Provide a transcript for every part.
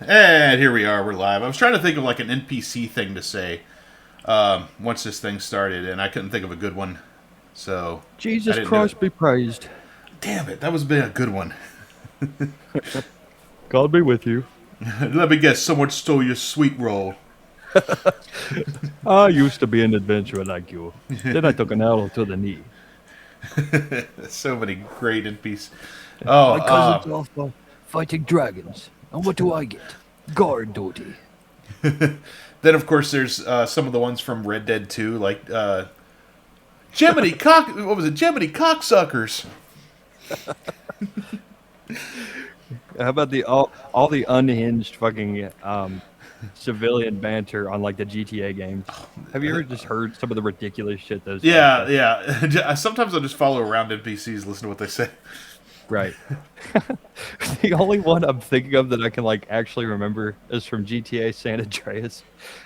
And here we are. We're live. I was trying to think of like an NPC thing to say once this thing started, and I couldn't think of a good one, so I Jesus didn't do it. Christ be praised. Damn it! That was been a good one. God be with you. Let me guess. Someone stole your sweet roll. I used to be an adventurer like you. Then I took an arrow to the knee. So many great NPCs. My cousin's Oh, off fighting dragons. And what do I get? Guard duty. then of course there's some of the ones from Red Dead 2, like Jiminy cock. What was it? Jiminy cocksuckers. How about the all the unhinged fucking civilian banter on like the GTA games? Have you ever just heard some of the ridiculous shit those guys say? Yeah. Sometimes I'll just follow around NPCs, listen to what they say. Right. The only one I'm thinking of that I can like actually remember is from GTA San Andreas.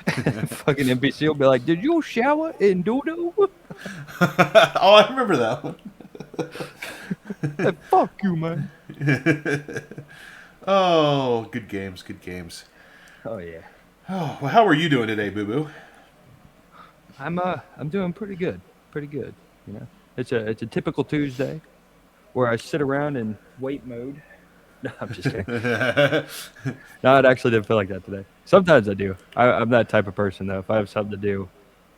Fucking NPC will be like, "Did you shower in Dodo?" Oh, I remember that one. Hey, fuck you, man. Oh, good games, good games. Oh yeah. Oh, well, how are you doing today, Boo Boo? I'm doing pretty good. Pretty good. You know, it's a typical Tuesday where I sit around in wait mode. No, I'm just kidding. No, it actually didn't feel like that today. Sometimes I do. I'm that type of person though. If I have something to do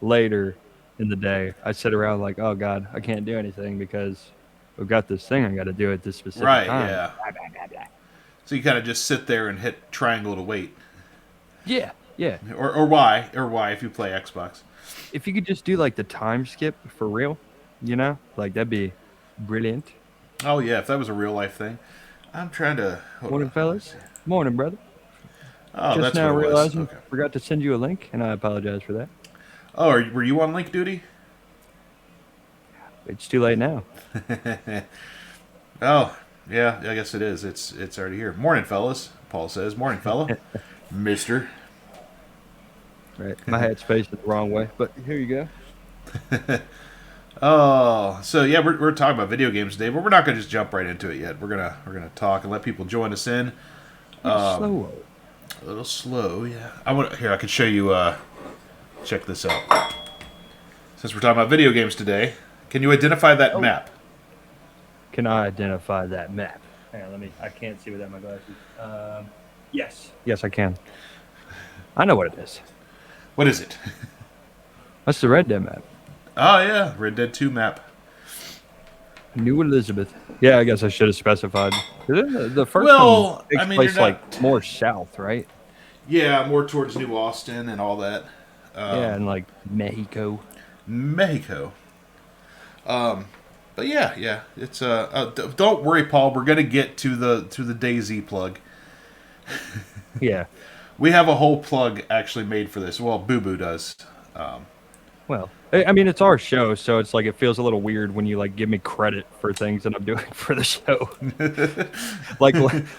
later in the day, I sit around like, oh god, I can't do anything because we've got this thing I got to do at this specific Right, time. yeah. Blah, blah, blah, blah. So you kind of just sit there and hit triangle to wait, Yeah, yeah. or Y if you play Xbox. If you could just do like the time skip for real, you know, like that'd be brilliant. Oh yeah, if that was a real life thing. I'm trying to. Hold Morning, on. fellas. Morning, brother. Oh, Just that's now what it was. realizing Okay. forgot to send you a link, and I apologize for that. Oh, were you on link duty? It's too late now. Oh, yeah, I guess it is. It's already here. Morning, fellas. Paul says, "Morning, fella." Mister. Right, my head's facing the wrong way, but here you go. Oh, so yeah, we're talking about video games today, but we're not gonna just jump right into it yet. We're gonna talk and let people join us in. Slow. A little slow, yeah. I can show you. Check this out. Since we're talking about video games today, can you identify that map? Can I identify that map? Hang on, I can't see without my glasses. Yes. Yes, I can. I know what it is. What is it? That's the Red Dead map. Oh yeah, Red Dead 2 map. New Elizabeth. Yeah, I guess I should have specified. The first Well, one takes I mean, place you're not. like more south, right? Yeah, more towards New Austin and all that. Yeah, and like Mexico. Mexico. But yeah, it's don't worry, Paul. We're gonna get to the DayZ plug. Yeah. We have a whole plug actually made for this. Well, Boo Boo does. Well, I mean, it's our show, so it's like it feels a little weird when you like give me credit for things that I'm doing for the show. Like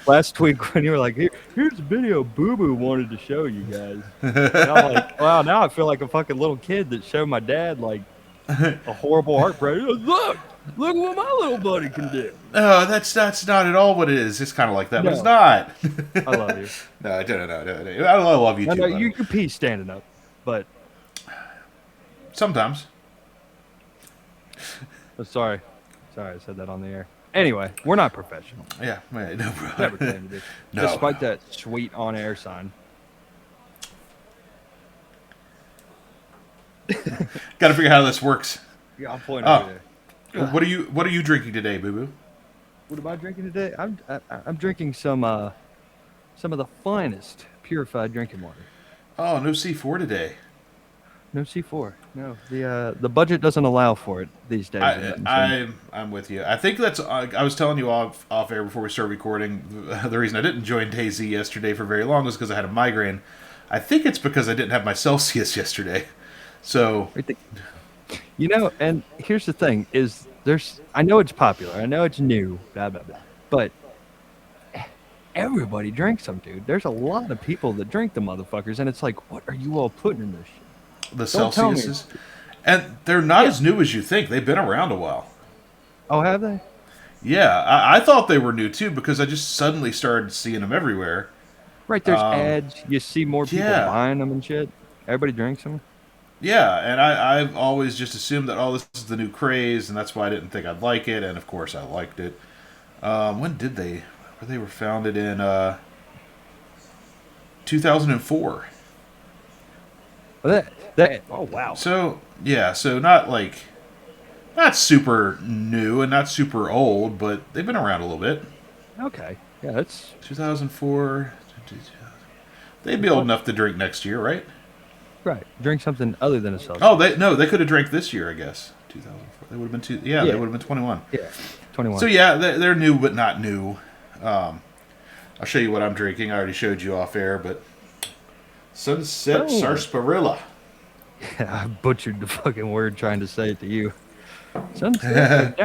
last week when you were like, "Here's a video Boo Boo wanted to show you guys," and I'm like, "Wow!" Now I feel like a fucking little kid that showed my dad like a horrible heartbreak. Look what my little buddy can do. No, that's not at all what it is. It's kind of like that, but it's No. not. I love you. No, I don't know. I love you I too. know Buddy. you pee standing up, but Sometimes. sorry, I said that on the air. Anyway, we're not professional. Yeah, man, no, bro. Never claimed to be. No. Despite that sweet on-air sign. Got to figure out how this works. Yeah, I'm pointing over there. What are you drinking today, Boo Boo? What am I drinking today? I'm drinking some of the finest purified drinking water. Oh, no C4 today. No C4. No, the budget doesn't allow for it these days. I'm with you. I think that's. I was telling you off air before we started recording. The reason I didn't join DayZ yesterday for very long was because I had a migraine. I think it's because I didn't have my Celsius yesterday. So, you know, and here's the thing: is I know it's popular, I know it's new, blah blah blah, but everybody drinks them, dude. There's a lot of people that drink the motherfuckers, and it's like, what are you all putting in this shit? the Don't tell me. Celsiuses, and they're not as new as you think. They've been around a while. Oh, have they? Yeah, I thought they were new too because I just suddenly started seeing them everywhere. Right, there's ads. You see more people Yeah, buying them and shit. Everybody drinks them. yeah, and I've always just assumed that this is the new craze, and that's why I didn't think I'd like it, and of course I liked it. When did they? They were founded in 2004. Oh wow. So yeah, so not like not super new and not super old, but they've been around a little bit. Okay. Yeah, that's 2004. They'd be old enough to drink next year, right? right. Drink something other than a Oh, Celsius. they could have drank this year, I guess. 2004. They would have been two. Yeah, they Yeah. would have been 21. Yeah. So 21. yeah, they're new but not new. I'll show you what I'm drinking. I already showed you off air, but Sunset Oh. Sarsaparilla. Yeah, I butchered the fucking word trying to say it to you. Sunset.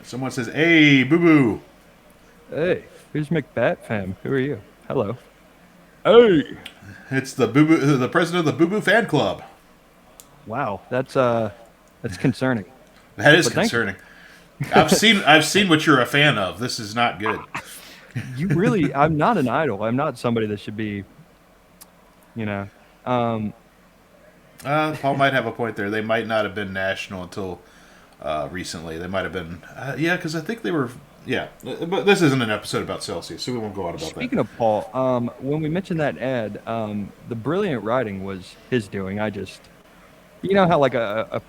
Someone says, "Hey, Boo Boo." Hey, who's McBat fam? Who are you? Hello. Hey. It's the Boo Boo, the president of the Boo Boo fan club. Wow, that's concerning. That is But thank you. concerning. I've seen what you're a fan of. This is not good. You really, I'm not an idol. I'm not somebody that should be, you know. Um, Paul might have a point there. They might not have been national until recently. They might have been, yeah, because I think they were. Yeah, but this isn't an episode about Celsius, so we won't go on about that. Speaking of Paul, when we mentioned that ad, the brilliant writing was his doing. You know how like a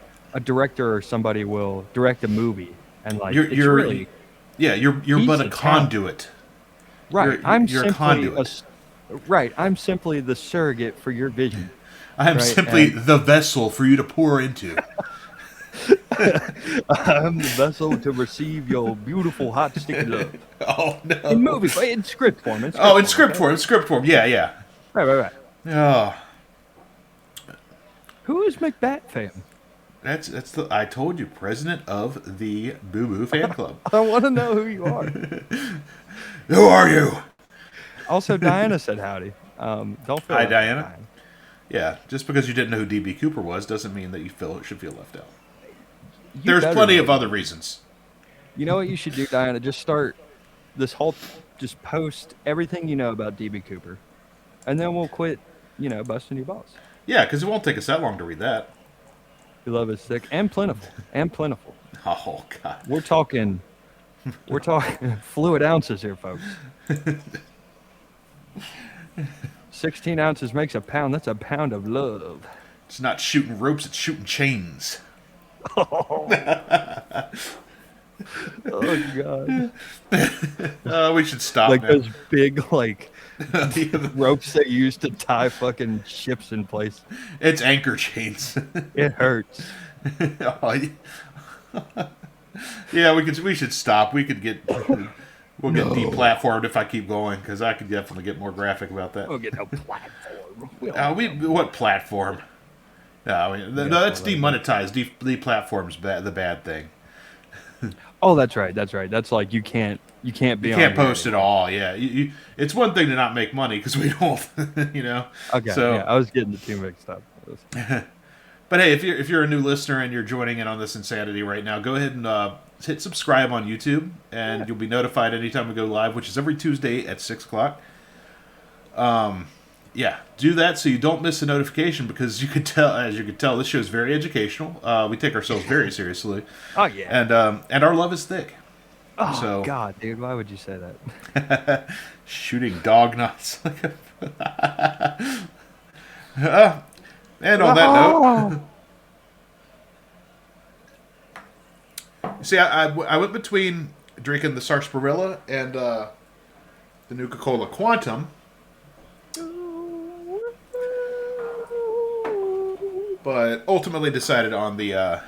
director or somebody will direct a movie and like it's You're really yeah, you're he's but a a talent. conduit. Right. You're a conduit. Right. I'm simply the surrogate for your vision. I am Right. simply And the vessel for you to pour into. I'm the vessel to receive your beautiful hot sticky love Oh in no. movie, in script form. Oh, in script Okay? form. Script form. Yeah, yeah. Right. Oh, Who is McBat fam? that's the. I told you, president of the Boo Boo fan club. I want to know who you are. Who are you? Also, Diana said howdy. Don't feel Hi, left out, Diana. Yeah, just because you didn't know who DB Cooper was doesn't mean that you should feel left out. You There's better plenty know. of other reasons. You know what you should do, Diana? Just start this whole, just post everything you know about DB Cooper, and then we'll quit, busting your balls. Yeah, because it won't take us that long to read that. Your love is thick and plentiful, and plentiful. Oh God. We're talking fluid ounces here, folks. 16 ounces makes a pound. That's a pound of love. It's not shooting ropes; it's shooting chains. Oh God! We should stop Like now. those big ropes they use to tie fucking ships in place. It's anchor chains. It hurts. Oh, yeah, we should stop. We'll get deplatformed if I keep going because I could definitely get more graphic about that. We'll get no platform. What platform? No, no, that's demonetized. Deplatform's the bad thing. Oh, that's right. That's like you can't be You on can't here post at anymore. all. Yeah, it's one thing to not make money because we don't, Okay, So, yeah, I was getting the two mixed up. but hey, if you're a new listener and you're joining in on this insanity right now, go ahead and hit subscribe on YouTube, and you'll be notified anytime we go live, which is every Tuesday at 6 o'clock. Yeah, do that so you don't miss a notification because as you can tell, this show is very educational. We take ourselves very seriously, Oh yeah. and our love is thick. Oh So God, dude, why would you say that? shooting dog nuts. And on that note, see, I went between drinking the sarsaparilla and the Nuka-Cola Quantum, but ultimately decided on the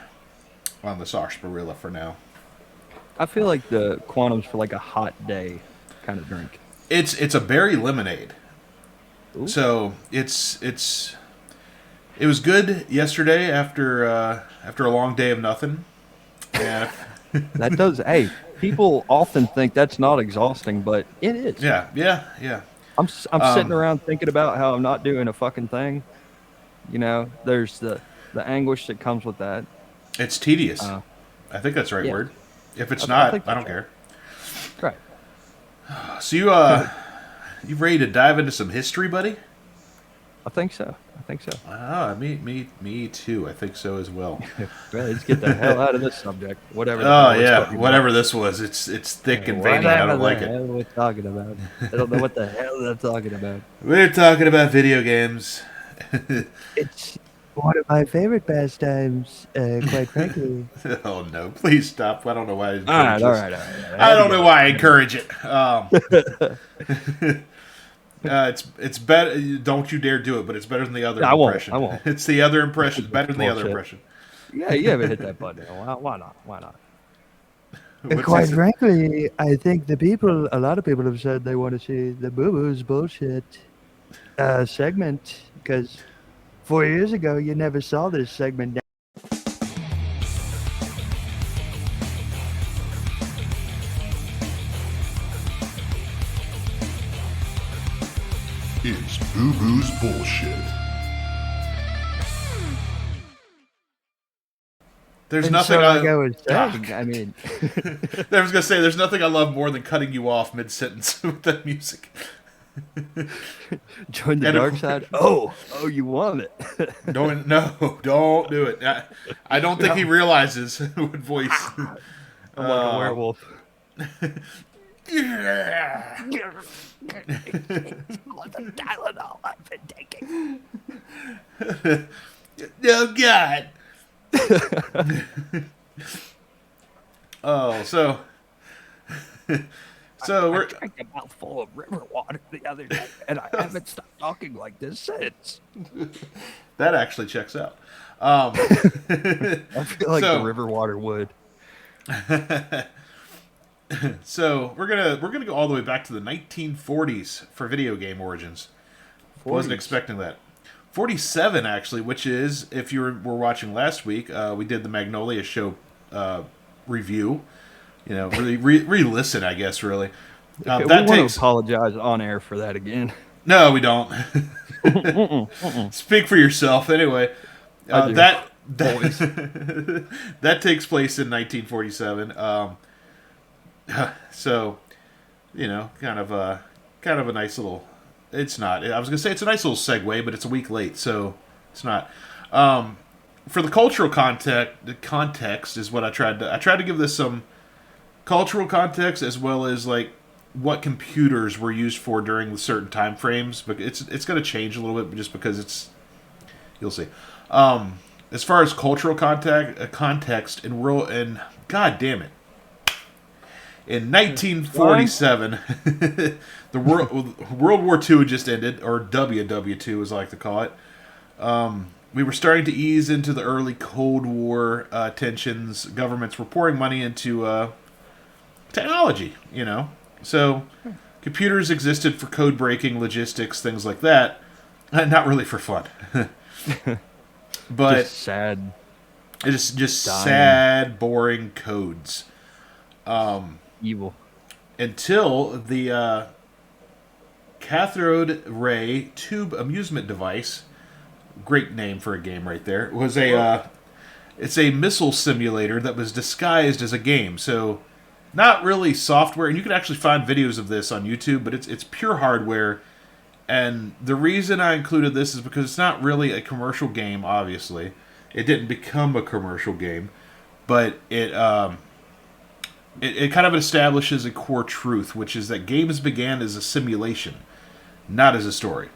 sarsaparilla for now. I feel like the Quantum's for like a hot day kind of drink. It's a berry lemonade, Ooh. so it was good yesterday after a long day of nothing. And That does. Hey, people often think that's not exhausting, but it is. yeah. I'm sitting around thinking about how I'm not doing a fucking thing. There's the anguish that comes with that. It's tedious. Uh, I think that's the right yeah. word. If it's I not, think I that's don't care. right. So you ready to dive into some history, buddy? I think so. I think so. Me too. I think so as well. Well, let's get the hell out of this subject. Whatever the Oh hell we're yeah, talking about. whatever this was, it's thick and veiny, and I Whatever don't like the it. hell we're talking about. I don't know what the hell they're talking about. We're talking about video games. It's one of my favorite pastimes, quite frankly. Oh no! Please stop! I don't know why I All encourage right, all this. right, all right. I I had to don't get know it. why I encourage it. It's better. Don't you dare do it! But it's better than the other I won't. impression. I won't. It's the other impression. That's Better than the other bullshit. impression. Yeah, you haven't hit that button. Why not? Why not? What's Quite this? frankly, I think a lot of people have said they want to see the Boo Boo's bullshit segment because 4 years ago you never saw this segment. It's Boo Boo's bullshit. There's And nothing so, I. like I was Ah, saying, I mean, I was gonna say there's nothing I love more than cutting you off mid sentence with that music. join the And dark of- side. Oh, you want it? Don't don't do it. I don't think he realizes what voice. I'm like a werewolf. Yeah. What the Tylenol I've been taking. Oh God. Oh, so I we're drank a mouthful of river water the other day, and I haven't stopped talking like this since. that actually checks out. I feel like So- the river water would. So we're gonna go all the way back to the 1940s for video game origins. Wasn't 40s. expecting that. 47 actually, which is if you were watching last week, we did the Magnolia Show review. You know, really re-listen, I guess. Really, Okay, we that want takes to apologize on air for that again. no, we don't. Speak for yourself, anyway. I do. That takes place in 1947. So, you know, kind of a nice little. It's not. I was gonna say it's a nice little segue, but it's a week late, so it's not. For the cultural context is what I tried to give this some cultural context as well as like what computers were used for during certain time frames. But it's going to change a little bit just because you'll see. As far as cultural context and God damn it. In 1947, the World War II just ended, or WW2 as I like to call it. We were starting to ease into the early Cold War tensions. Governments were pouring money into technology, you know. So computers existed for code breaking, logistics, things like that. Not really for fun. But Just sad. it's just dying. sad, boring codes. Evil. Until the cathode ray tube amusement device, great name for a game right there, was it's a missile simulator that was disguised as a game. So not really software, and you can actually find videos of this on YouTube, but it's pure hardware. And the reason I included this is because it's not really a commercial game, obviously. It didn't become a commercial game, but it kind of establishes a core truth, which is that games began as a simulation, not as a story.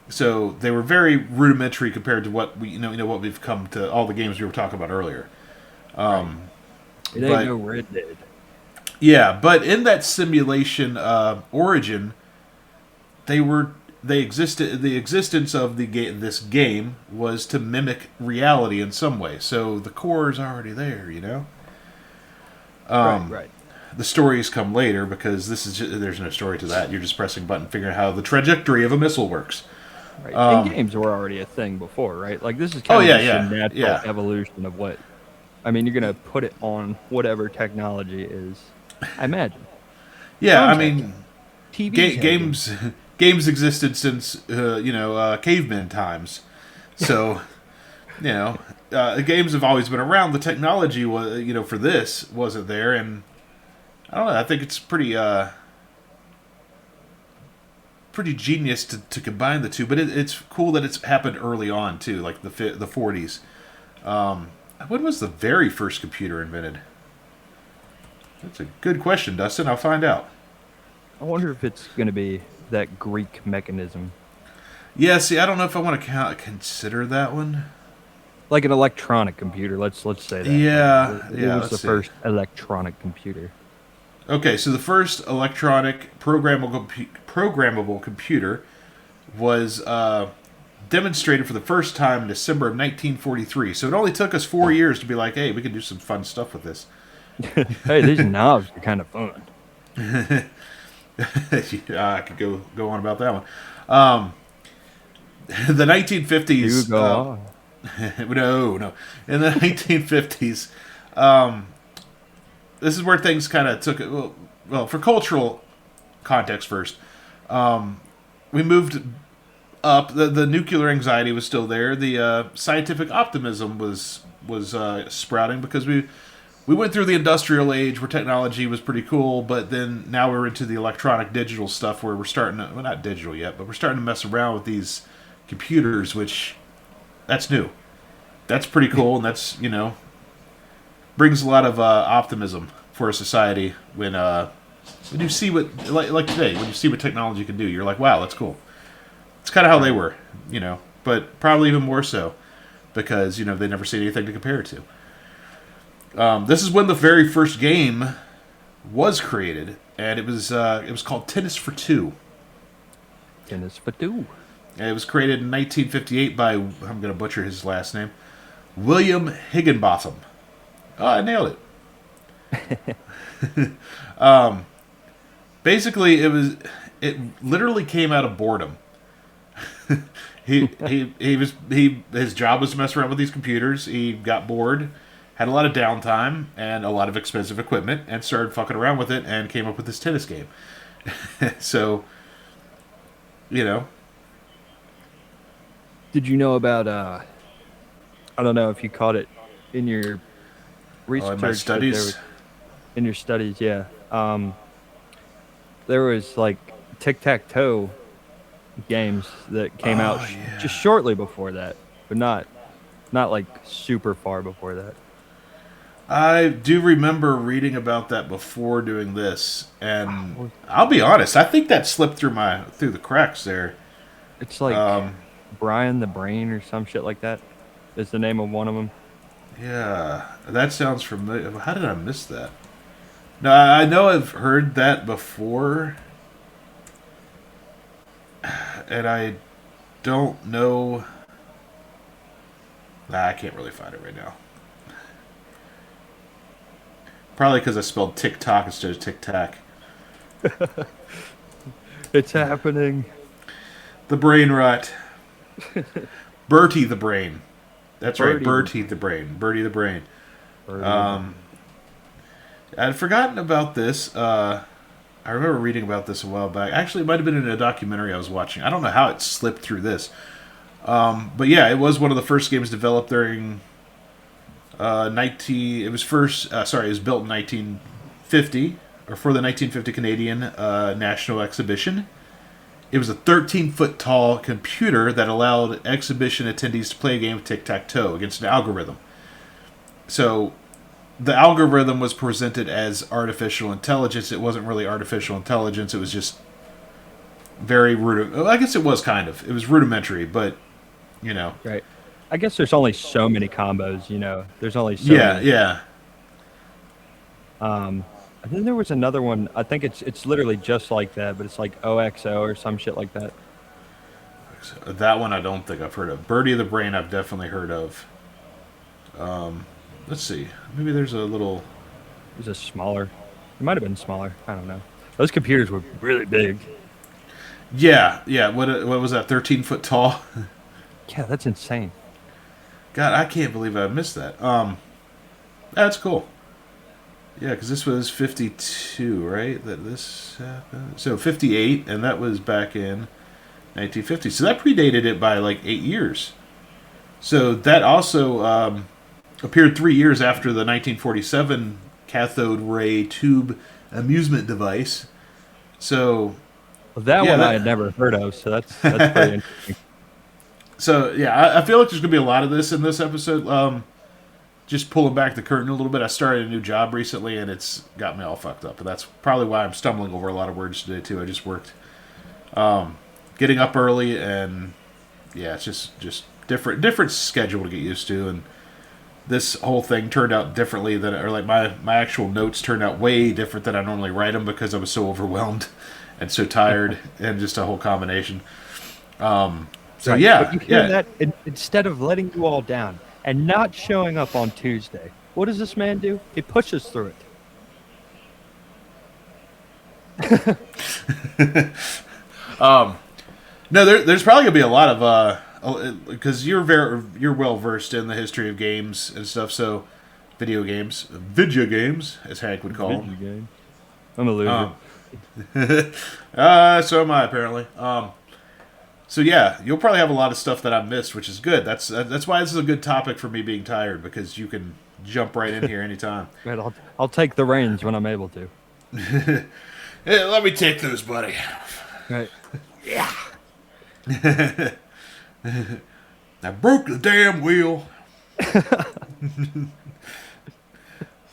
So they were very rudimentary compared to what what we've come to, all the games we were talking about earlier. It ain't no Red Dead. Yeah, but in that simulation origin, they existed. The existence of this game was to mimic reality in some way. So the core is already there, you know. Right. The stories come later because there's no story to that. You're just pressing a button, figuring out how the trajectory of a missile works. Right. And games were already a thing before, right? Like this is kind of just a natural evolution of what. I mean, you're gonna put it on whatever technology is. I imagine. Yeah, Sounds I mean, TV games existed since caveman times. So, you know, the games have always been around. The technology was, for this wasn't there, and I don't know. I think it's pretty genius to combine the two. But it's cool that it's happened early on too, like the 40s. When was the very first computer invented? That's a good question, Dustin. I'll find out. I wonder if it's going to be that Greek mechanism. Yeah, see, I don't know if I want to consider that one. Like an electronic computer, let's say that. Yeah, It yeah. was the first electronic computer. Okay, so the first electronic programmable computer was demonstrated for the first time in December of 1943. So it only took us 4 years to be like, hey, we can do some fun stuff with this. Hey, these knobs are kind of fun. I could go on about that one. The 1950s. You go on. No. In the 1950s, this is where things kind of took it. Well, for cultural context first, we moved up. The nuclear anxiety was still there. The scientific optimism was sprouting because we went through the industrial age where technology was pretty cool, but then now we're into the electronic digital stuff where we're starting to, well, not digital yet, but we're starting to mess around with these computers, which that's new. That's pretty cool, and that's, brings a lot of optimism for a society when you see what, like today, when you see what technology can do, you're like, wow, that's cool. It's kind of how they were, but probably even more so because, they never see anything to compare it to. This is when the very first game was created, and it was called Tennis for Two. Tennis for Two. And it was created in 1958 by, I'm going to butcher his last name, William Higginbotham. Oh, I nailed it. Basically, it literally came out of boredom. His job was to mess around with these computers. He got bored, had a lot of downtime and a lot of expensive equipment, and started fucking around with it and came up with this tennis game. So, Did you know about, I don't know if you caught it in your research. in my studies? In your studies, yeah. There was like tic-tac-toe games that came out just shortly before that, but not like super far before that. I do remember reading about that before doing this, and I'll be honest, I think that slipped through the cracks there. It's like Brian the Brain or some shit like that is the name of one of them. Yeah, that sounds familiar. How did I miss that? No, I know I've heard that before, and I don't know. I can't really find it right now. Probably because I spelled TikTok instead of Tic Tac. It's happening. The brain rot. Bertie the Brain. That's right, Bertie the Brain. Bertie the Brain. I'd forgotten about this. I remember reading about this a while back. Actually, it might have been in a documentary I was watching. I don't know how it slipped through this. But yeah, it was one of the first games developed during it was built in 1950, or for the 1950 Canadian National Exhibition. It was a 13-foot tall computer that allowed exhibition attendees to play a game of tic-tac-toe against an algorithm. So the algorithm was presented as artificial intelligence. It wasn't really artificial intelligence. It was just very I guess it was kind of. It was rudimentary, but, Right. I guess there's only so many combos, There's only so many. Yeah. And then there was another one. I think it's literally just like that, but it's like OXO or some shit like that. That one I don't think I've heard of. Bertie the Brain I've definitely heard of. Let's see. Maybe there's a little... It was smaller. It might have been smaller. I don't know. Those computers were really big. Yeah. What was that, 13 foot tall? Yeah, that's insane. God, I can't believe I missed that. That's cool. Yeah, because this was 52, right? That this happened. So 58, and that was back in 1950. So that predated it by like 8 years. So that also appeared 3 years after the 1947 cathode ray tube amusement device. So Well, that yeah, one I had never heard of, so that's pretty interesting. so yeah, I feel like there's gonna be a lot of this in this episode. Just pulling back the curtain a little bit. I started a new job recently, and it's got me all fucked up. And that's probably why I'm stumbling over a lot of words today too. I just worked, getting up early, and yeah, it's just different schedule to get used to. And this whole thing turned out differently than, or like my actual notes turned out way different than I normally write them because I was so overwhelmed and so tired, and just a whole combination. So Right. yeah, But you hear yeah. that? Instead of letting you all down and not showing up on Tuesday, what does this man do? He pushes through it. No, there's probably gonna be a lot of because you're well versed in the history of games and stuff. So video games, as Hank would call Video them. game. I'm a loser. So am I apparently. So yeah, you'll probably have a lot of stuff that I missed, which is good. That's why this is a good topic for me being tired, because you can jump right in here anytime. Right, I'll take the reins when I'm able to. Hey, let me take those, buddy. Right. I broke the damn wheel.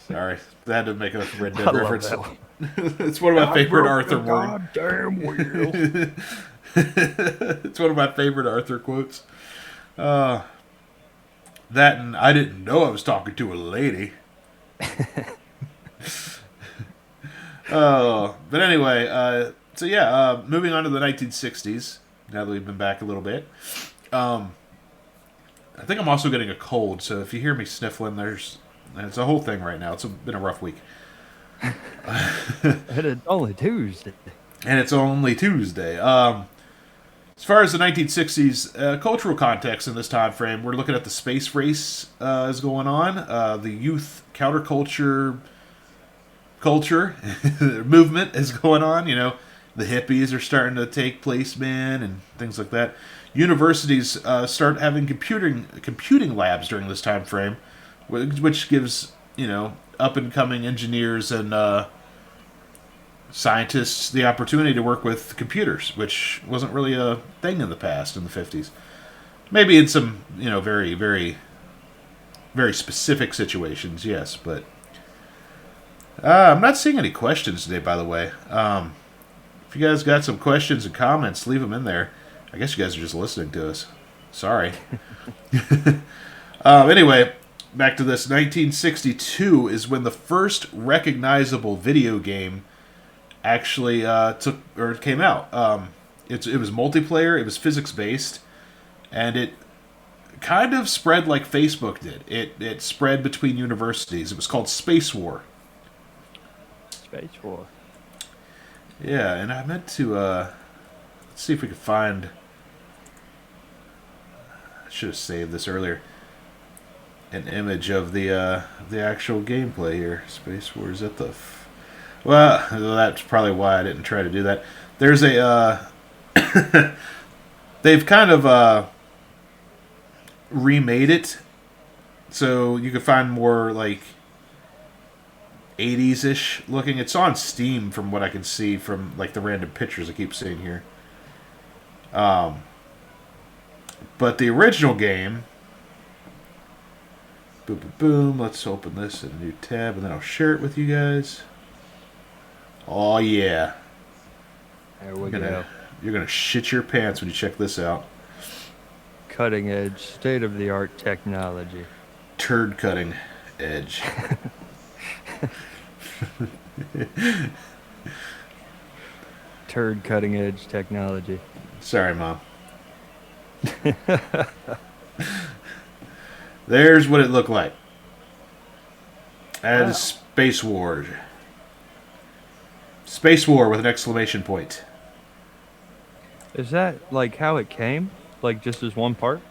Sorry, I had to make a Red Dead I love reference. that one. It's one of my favorite Arthur words. Goddamn wheel. It's one of my favorite Arthur quotes. That and I didn't know I was talking to a lady. But anyway, so yeah, moving on to the 1960s. Now that we've been back a little bit, I think I'm also getting a cold. So if you hear me sniffling, it's a whole thing right now. It's been a rough week, And it's only Tuesday. and it's only Tuesday. As far as the 1960s cultural context in this time frame, we're looking at the space race is going on. The youth counterculture culture movement is going on. You know, the hippies are starting to take place, man, and things like that. Universities start having computing labs during this time frame, which gives, you know, up and coming engineers and scientists the opportunity to work with computers, which wasn't really a thing in the past in the 50s. Maybe in some, you know, very, very, very specific situations, yes, but I'm not seeing any questions today, by the way. If you guys got some questions and comments, leave them in there. I guess you guys are just listening to us. Sorry. Anyway, back to this. 1962 is when the first recognizable video game actually came out. It was multiplayer. It was physics based, and it kind of spread like Facebook did. It spread between universities. It was called Space War. Space War. Yeah, and I meant to let's see if we could find. I should have saved this earlier. An image of the actual gameplay here. Space War is at the. Well, that's probably why I didn't try to do that. There's a. They've kind of remade it, so you can find more like 80s-ish looking. It's on Steam from what I can see from like the random pictures I keep seeing here. But the original game, boom, boom, boom. Let's open this in a new tab, and then I'll share it with you guys. Oh yeah, There we go. you're gonna shit your pants when you check this out. Cutting edge, state of the art technology. Turd cutting edge. Turd cutting edge technology. Sorry, Mom. There's what it looked like. And Wow. Space War. Space War with an exclamation point. Is that like how it came? Like just as one part?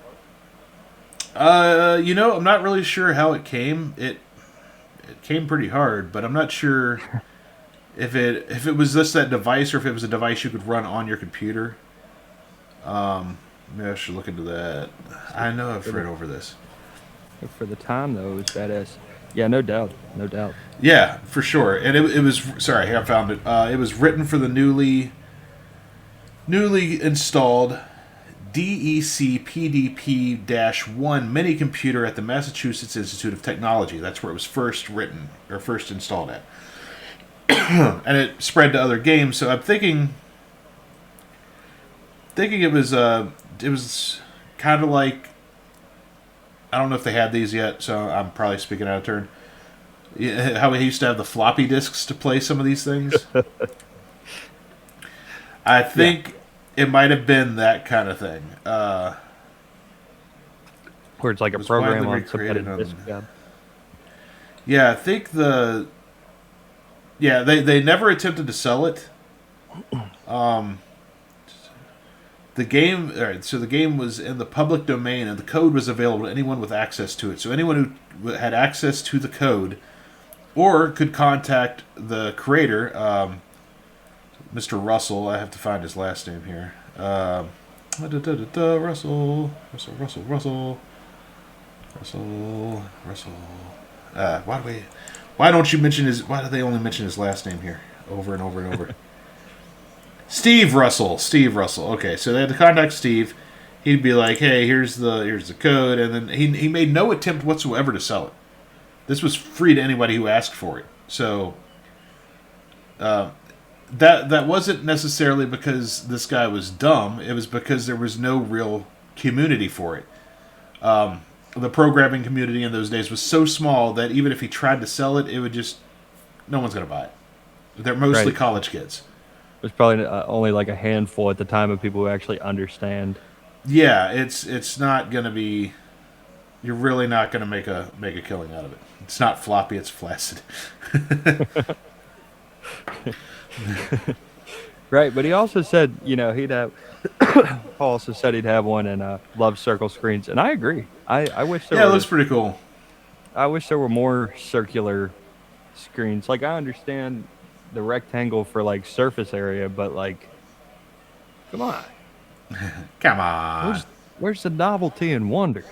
You know, I'm not really sure how it came. It came pretty hard, but I'm not sure if it was just that device or if it was a device you could run on your computer. Maybe I should look into that. I know I've read over this. For the time, though, it was badass. Yeah, no doubt. No doubt. Yeah, for sure. And it was, sorry, I found it. It was written for the newly installed DEC PDP-1 mini computer at the Massachusetts Institute of Technology. That's where it was first written or first installed at. And it spread to other games. So I'm thinking it was kind of like, I don't know if they had these yet, so I'm probably speaking out of turn. How we used to have the floppy disks to play some of these things. I think it might have been that kind of thing. Where it's like a was program widely on some kind recreated of on- disk job. Yeah, I think they never attempted to sell it. The game, all right, so the game was in the public domain, and the code was available to anyone with access to it. So anyone who had access to the code, or could contact the creator, Mr. Russell. I have to find his last name here. Russell. Why don't you mention his? Why do they only mention his last name here over and over and over? Steve Russell. Okay, so they had to contact Steve. He'd be like, "Hey, here's the code," and then he made no attempt whatsoever to sell it. This was free to anybody who asked for it. So that wasn't necessarily because this guy was dumb. It was because there was no real community for it. The programming community in those days was so small that even if he tried to sell it, it would just no one's going to buy it. They're mostly Right. college kids. There's probably only like a handful at the time of people who actually understand. Yeah, it's not going to be. You're really not going to make a killing out of it. It's not floppy. It's flaccid. Right, but he also said, he'd have. Paul also said he'd have one and love circle screens, and I agree. I wish there Yeah, it were. looks pretty cool. I wish there were more circular screens. Like I understand the rectangle for like surface area, but like, come on, Come on. where's the novelty and wonder?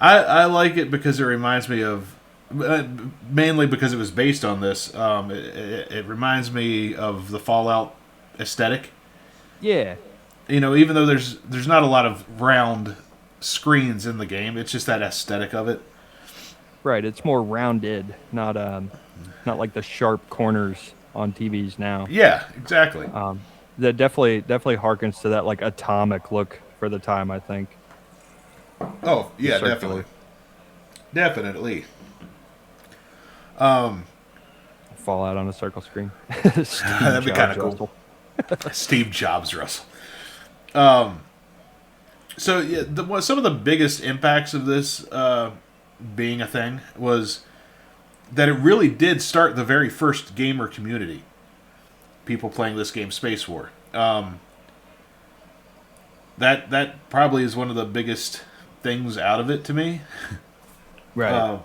I like it because it reminds me of, mainly because it was based on this. It reminds me of the Fallout aesthetic. Yeah, Even though there's not a lot of round screens in the game, it's just that aesthetic of it. right. It's more rounded, not like the sharp corners on TVs now. Yeah, exactly. That definitely harkens to that like atomic look for the time. I think. Oh, yeah, Circular. definitely. Fallout on a circle screen. That'd be kind of cool. Steve Jobs, Russell. So yeah, some of the biggest impacts of this being a thing was that it really did start the very first gamer community. People playing this game, Space War. That probably is one of the biggest things out of it to me. Right.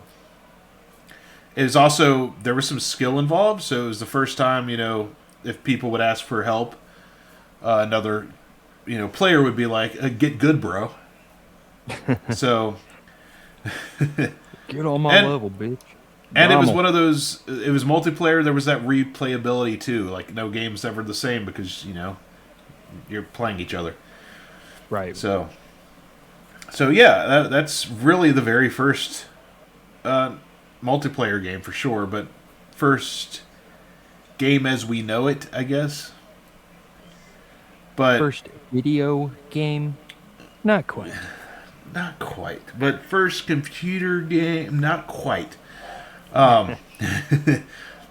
It was also, there was some skill involved, so it was the first time, if people would ask for help, another, player would be like, "Get good, bro." So, Get on my level, bitch. and it was Rommel. one of those. It was multiplayer. There was that replayability too. Like no game's ever the same because you're playing each other. Right. So yeah, that's really the very first multiplayer game for sure. But first game as we know it, I guess. But First video game, not quite. not quite. But first computer game, not quite.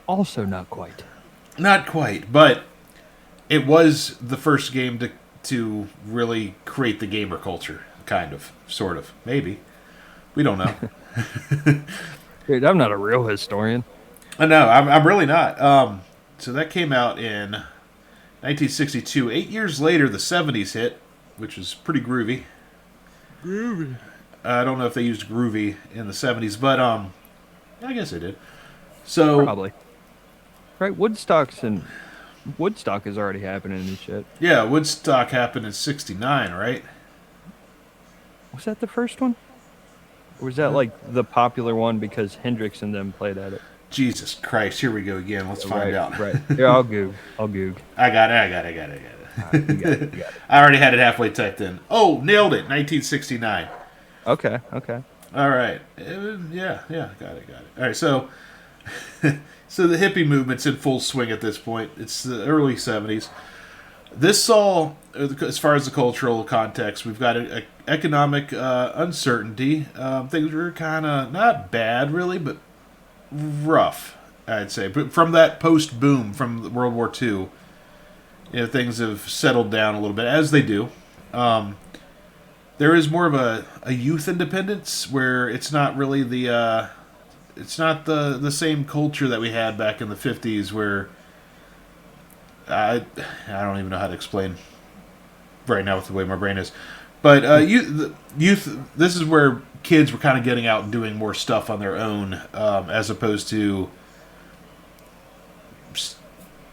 Also not quite. Not quite, but it was the first game to really create the gamer culture, kind of, sort of, maybe. We don't know. Dude, I'm not a real historian. No, I'm really not. So that came out in 1962. 8 years later, the 70s hit, which was pretty groovy. Groovy. I don't know if they used groovy in the 70s, but I guess they did. So Probably. Right, Woodstock's in Woodstock is already happening and shit. Yeah, Woodstock happened in '69, right? Was that the first one? Or was that like the popular one because Hendrix and them played at it? Jesus Christ, here we go again. Let's find out. Right. Yeah, I'll goog. I got it. All right, you got it. I already had it halfway typed in. Oh, nailed it. 1969. Okay. All right. Yeah, got it. All right, so so the hippie movement's in full swing at this point. It's the early '70s. This saw, as far as the cultural context, we've got a economic uncertainty. Things were kind of not bad, really, but rough, I'd say. But from that post boom from World War II, things have settled down a little bit, as they do. There is more of a youth independence where it's not really it's not the same culture that we had back in the '50s, where I don't even know how to explain right now with the way my brain is. But youth, this is where kids were kind of getting out and doing more stuff on their own, as opposed to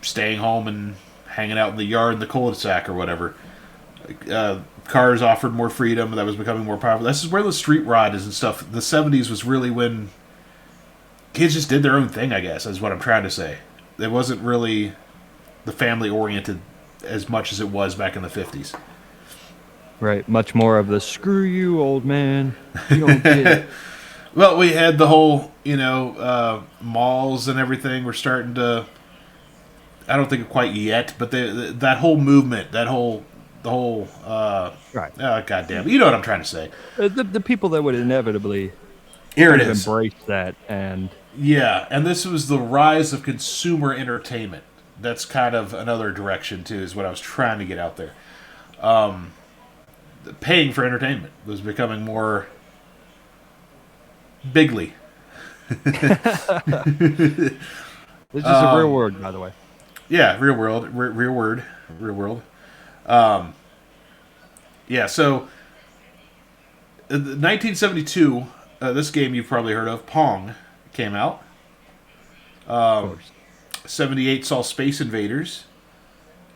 staying home and hanging out in the yard in the cul-de-sac or whatever. Cars offered more freedom. That was becoming more powerful. This is where the street rod is and stuff. The '70s was really when kids just did their own thing, I guess, is what I'm trying to say. It wasn't really the family-oriented as much as it was back in the '50s. Right. Much more of the screw you, old man. You don't get it. Well, we had the whole, malls and everything were starting to. I don't think quite yet, but that whole movement, the whole. Right. Goddamn! You know what I'm trying to say. The people that would inevitably Here it kind of is. embrace that and. Yeah, and this was the rise of consumer entertainment. That's kind of another direction too, is what I was trying to get out there. Paying for entertainment was becoming more bigly. This is a real word, by the way. Yeah, real world. Yeah, so 1972, this game you've probably heard of, Pong, came out. Of course. 78 saw Space Invaders.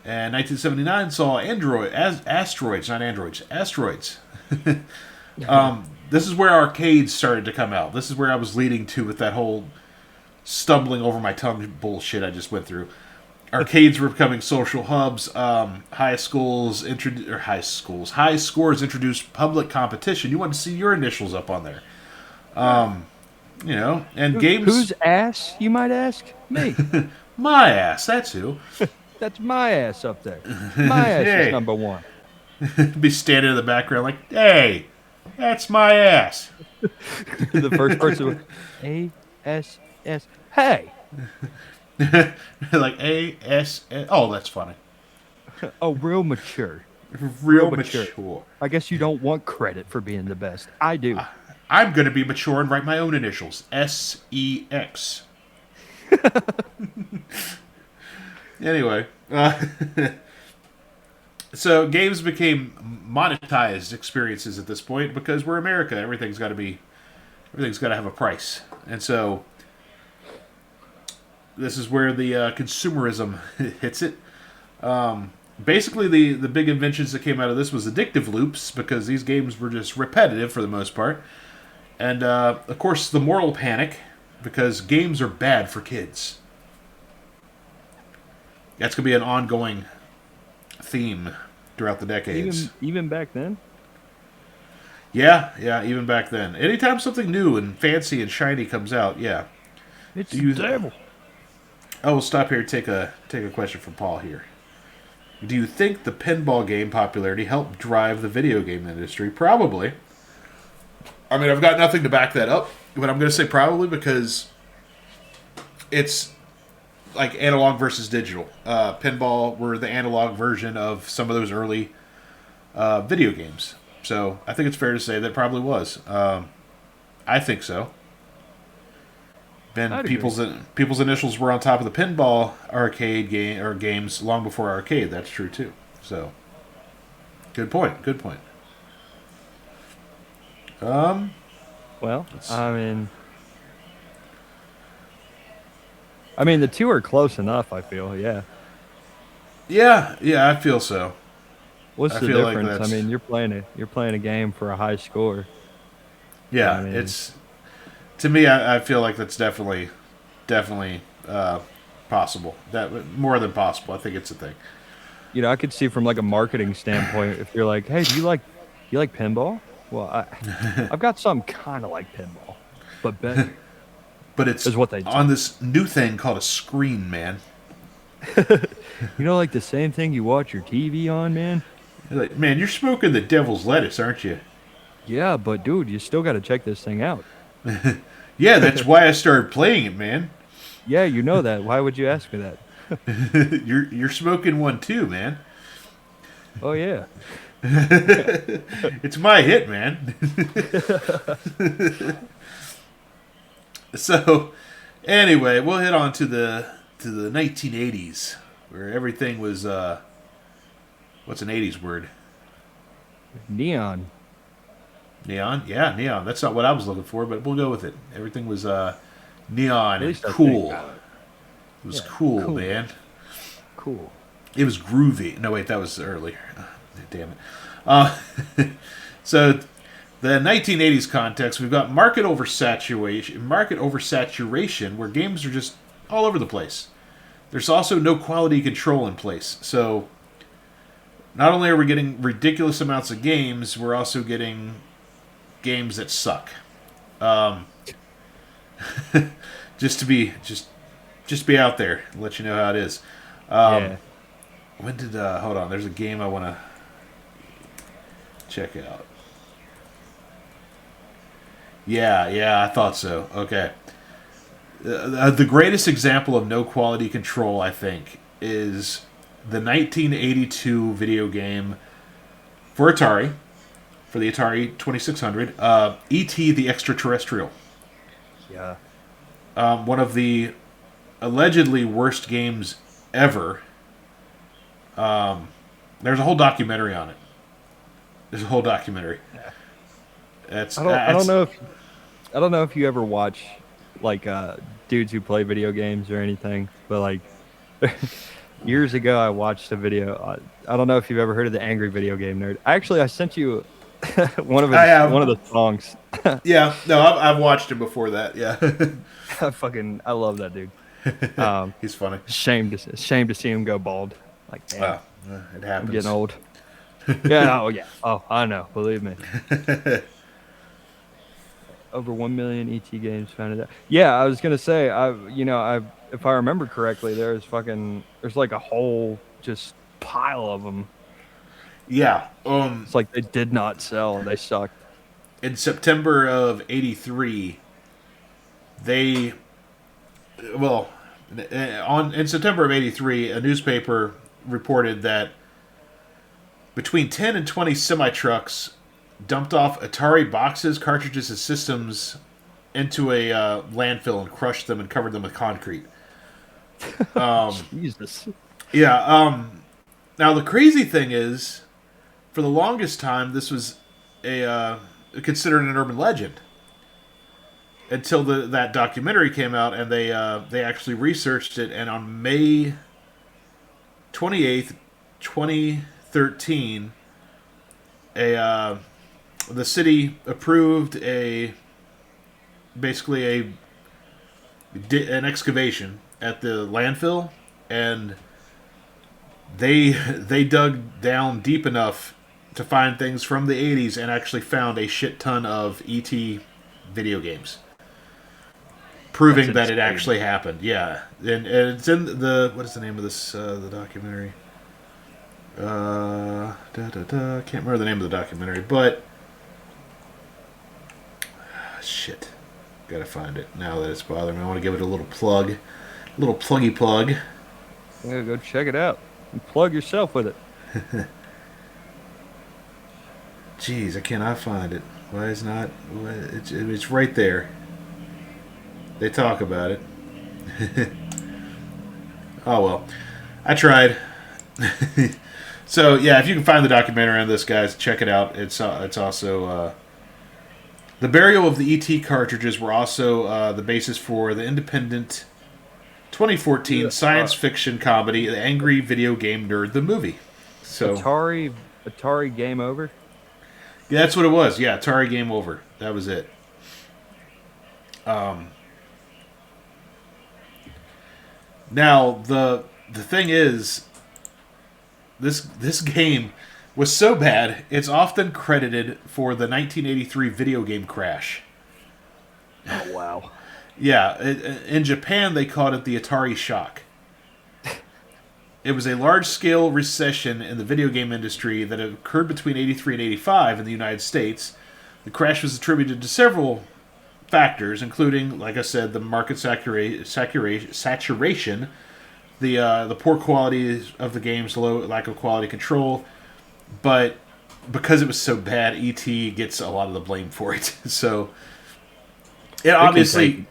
And 1979 saw asteroids. This is where arcades started to come out. This is where I was leading to with that whole stumbling over my tongue bullshit I just went through. Arcades were becoming social hubs. High scores introduced public competition. You want to see your initials up on there. And games. Whose ass, you might ask? Me. My ass, that's who. That's my ass up there. My ass Hey. is number one. Be standing in the background like, hey, that's my ass. The first person with A-S-S. Hey! Like A-S-S. Oh, that's funny. Oh, real mature. Real mature. mature. I guess you don't want credit for being the best. I do. I'm going to be mature and write my own initials. S-E-X. Anyway, so games became monetized experiences at this point because we're America. Everything's got to have a price, and so this is where the consumerism hits it. Basically, the big inventions that came out of this was addictive loops because these games were just repetitive for the most part, and of course the moral panic because games are bad for kids. That's going to be an ongoing theme throughout the decades. Even back then? Yeah, even back then. Anytime something new and fancy and shiny comes out, yeah. It's the devil. Oh, we'll stop here and take a question from Paul here. Do you think the pinball game popularity helped drive the video game industry? Probably. I mean, I've got nothing to back that up, but I'm going to say probably because it's like analog versus digital. Pinball were the analog version of some of those early video games. So I think it's fair to say that probably was. I think so. Ben, people's initials were on top of the pinball arcade game or games long before arcade. That's true too. So, good point. Well, I mean, the two are close enough. I feel, yeah. Yeah, I feel so. What's I the feel like difference? I that's mean, you're playing a game for a high score. So I yeah. mean, It's to me. I feel like that's definitely possible. That more than possible. I think it's a thing. I could see from like a marketing standpoint if you're like, hey, do you like pinball? Well, I've got some kind of like pinball, but better But is it's what they'd say. on this new thing called a screen, man. Like the same thing you watch your TV on, man. You're like, man, you're smoking the devil's lettuce, aren't you? Yeah, but dude, you still got to check this thing out. Yeah, that's why I started playing it, man. Yeah, you know that. Why would you ask me that? You're smoking one too, man. Oh yeah. It's my hit, man. So, anyway, we'll hit on to the 1980s, where everything was what's an 80s word? Neon. Neon? Yeah, neon. That's not what I was looking for, but we'll go with it. Everything was neon At and least I cool. think. It was Yeah, cool, cool. man. Cool. It was groovy. No, wait, that was earlier. Damn it. Uh, so the 1980s context, we've got market oversaturation, where games are just all over the place. There's also no quality control in place. So not only are we getting ridiculous amounts of games, we're also getting games that suck. Um, just to be just be out there and let you know how it is. Yeah. When did hold on? There's a game I want to check out. Yeah, I thought so. Okay. The greatest example of no quality control, I think, is the 1982 video game for Atari, for the Atari 2600, E.T. the Extraterrestrial. Yeah. One of the allegedly worst games ever. There's a whole documentary on it. There's a whole documentary. That's I don't know if you ever watch like dudes who play video games or anything, but like years ago I watched a video. I don't know if you've ever heard of the Angry Video Game Nerd. Actually, I sent you one of I have. one of the songs. Yeah, no, I've watched him before that. Yeah, I love that dude. he's funny. Shame to see him go bald. Like, damn, It I'm happens. getting old. Yeah, oh yeah. Oh, I know. Believe me. Over 1 million ET games found it. Yeah, I was gonna say, if I remember correctly, there's like a whole just pile of them. Yeah. It's like they did not sell. They sucked. In September of '83, they, well, in September of '83, a newspaper reported that between 10 and 20 semi trucks dumped off Atari boxes, cartridges, and systems into a landfill and crushed them and covered them with concrete. Jesus. Yeah. Now the crazy thing is, for the longest time, this was considered an urban legend until that documentary came out, and they actually researched it, and on May 28th, 2013, the city approved basically an excavation at the landfill, and they dug down deep enough to find things from the 80s and actually found a shit ton of ET video games, proving that it actually happened. Yeah, and it's in what is the name of this the documentary? Can't remember the name of the documentary, but shit, gotta find it now that it's bothering me. I want to give it a little plug, pluggy plug. Yeah, go check it out and plug yourself with it. Jeez, I cannot find it. Why is not? It's right there. They talk about it. Oh well, I tried. So yeah, if you can find the documentary on this, guys, check it out. It's also the burial of the ET cartridges were also the basis for the independent 2014 science fiction comedy, The Angry Video Game Nerd, the movie. So Atari Game Over. yeah, that's what it was. Yeah, Atari Game Over. That was it. Now the thing is, this game was so bad, it's often credited for the 1983 video game crash. Oh wow. Yeah, in Japan they called it the Atari Shock. It was a large-scale recession in the video game industry that occurred between 83 and 85 in the United States. The crash was attributed to several factors, including, like I said, the market saturation, the poor quality of the games, the lack of quality control. But because it was so bad, ET gets a lot of the blame for it. So, it obviously,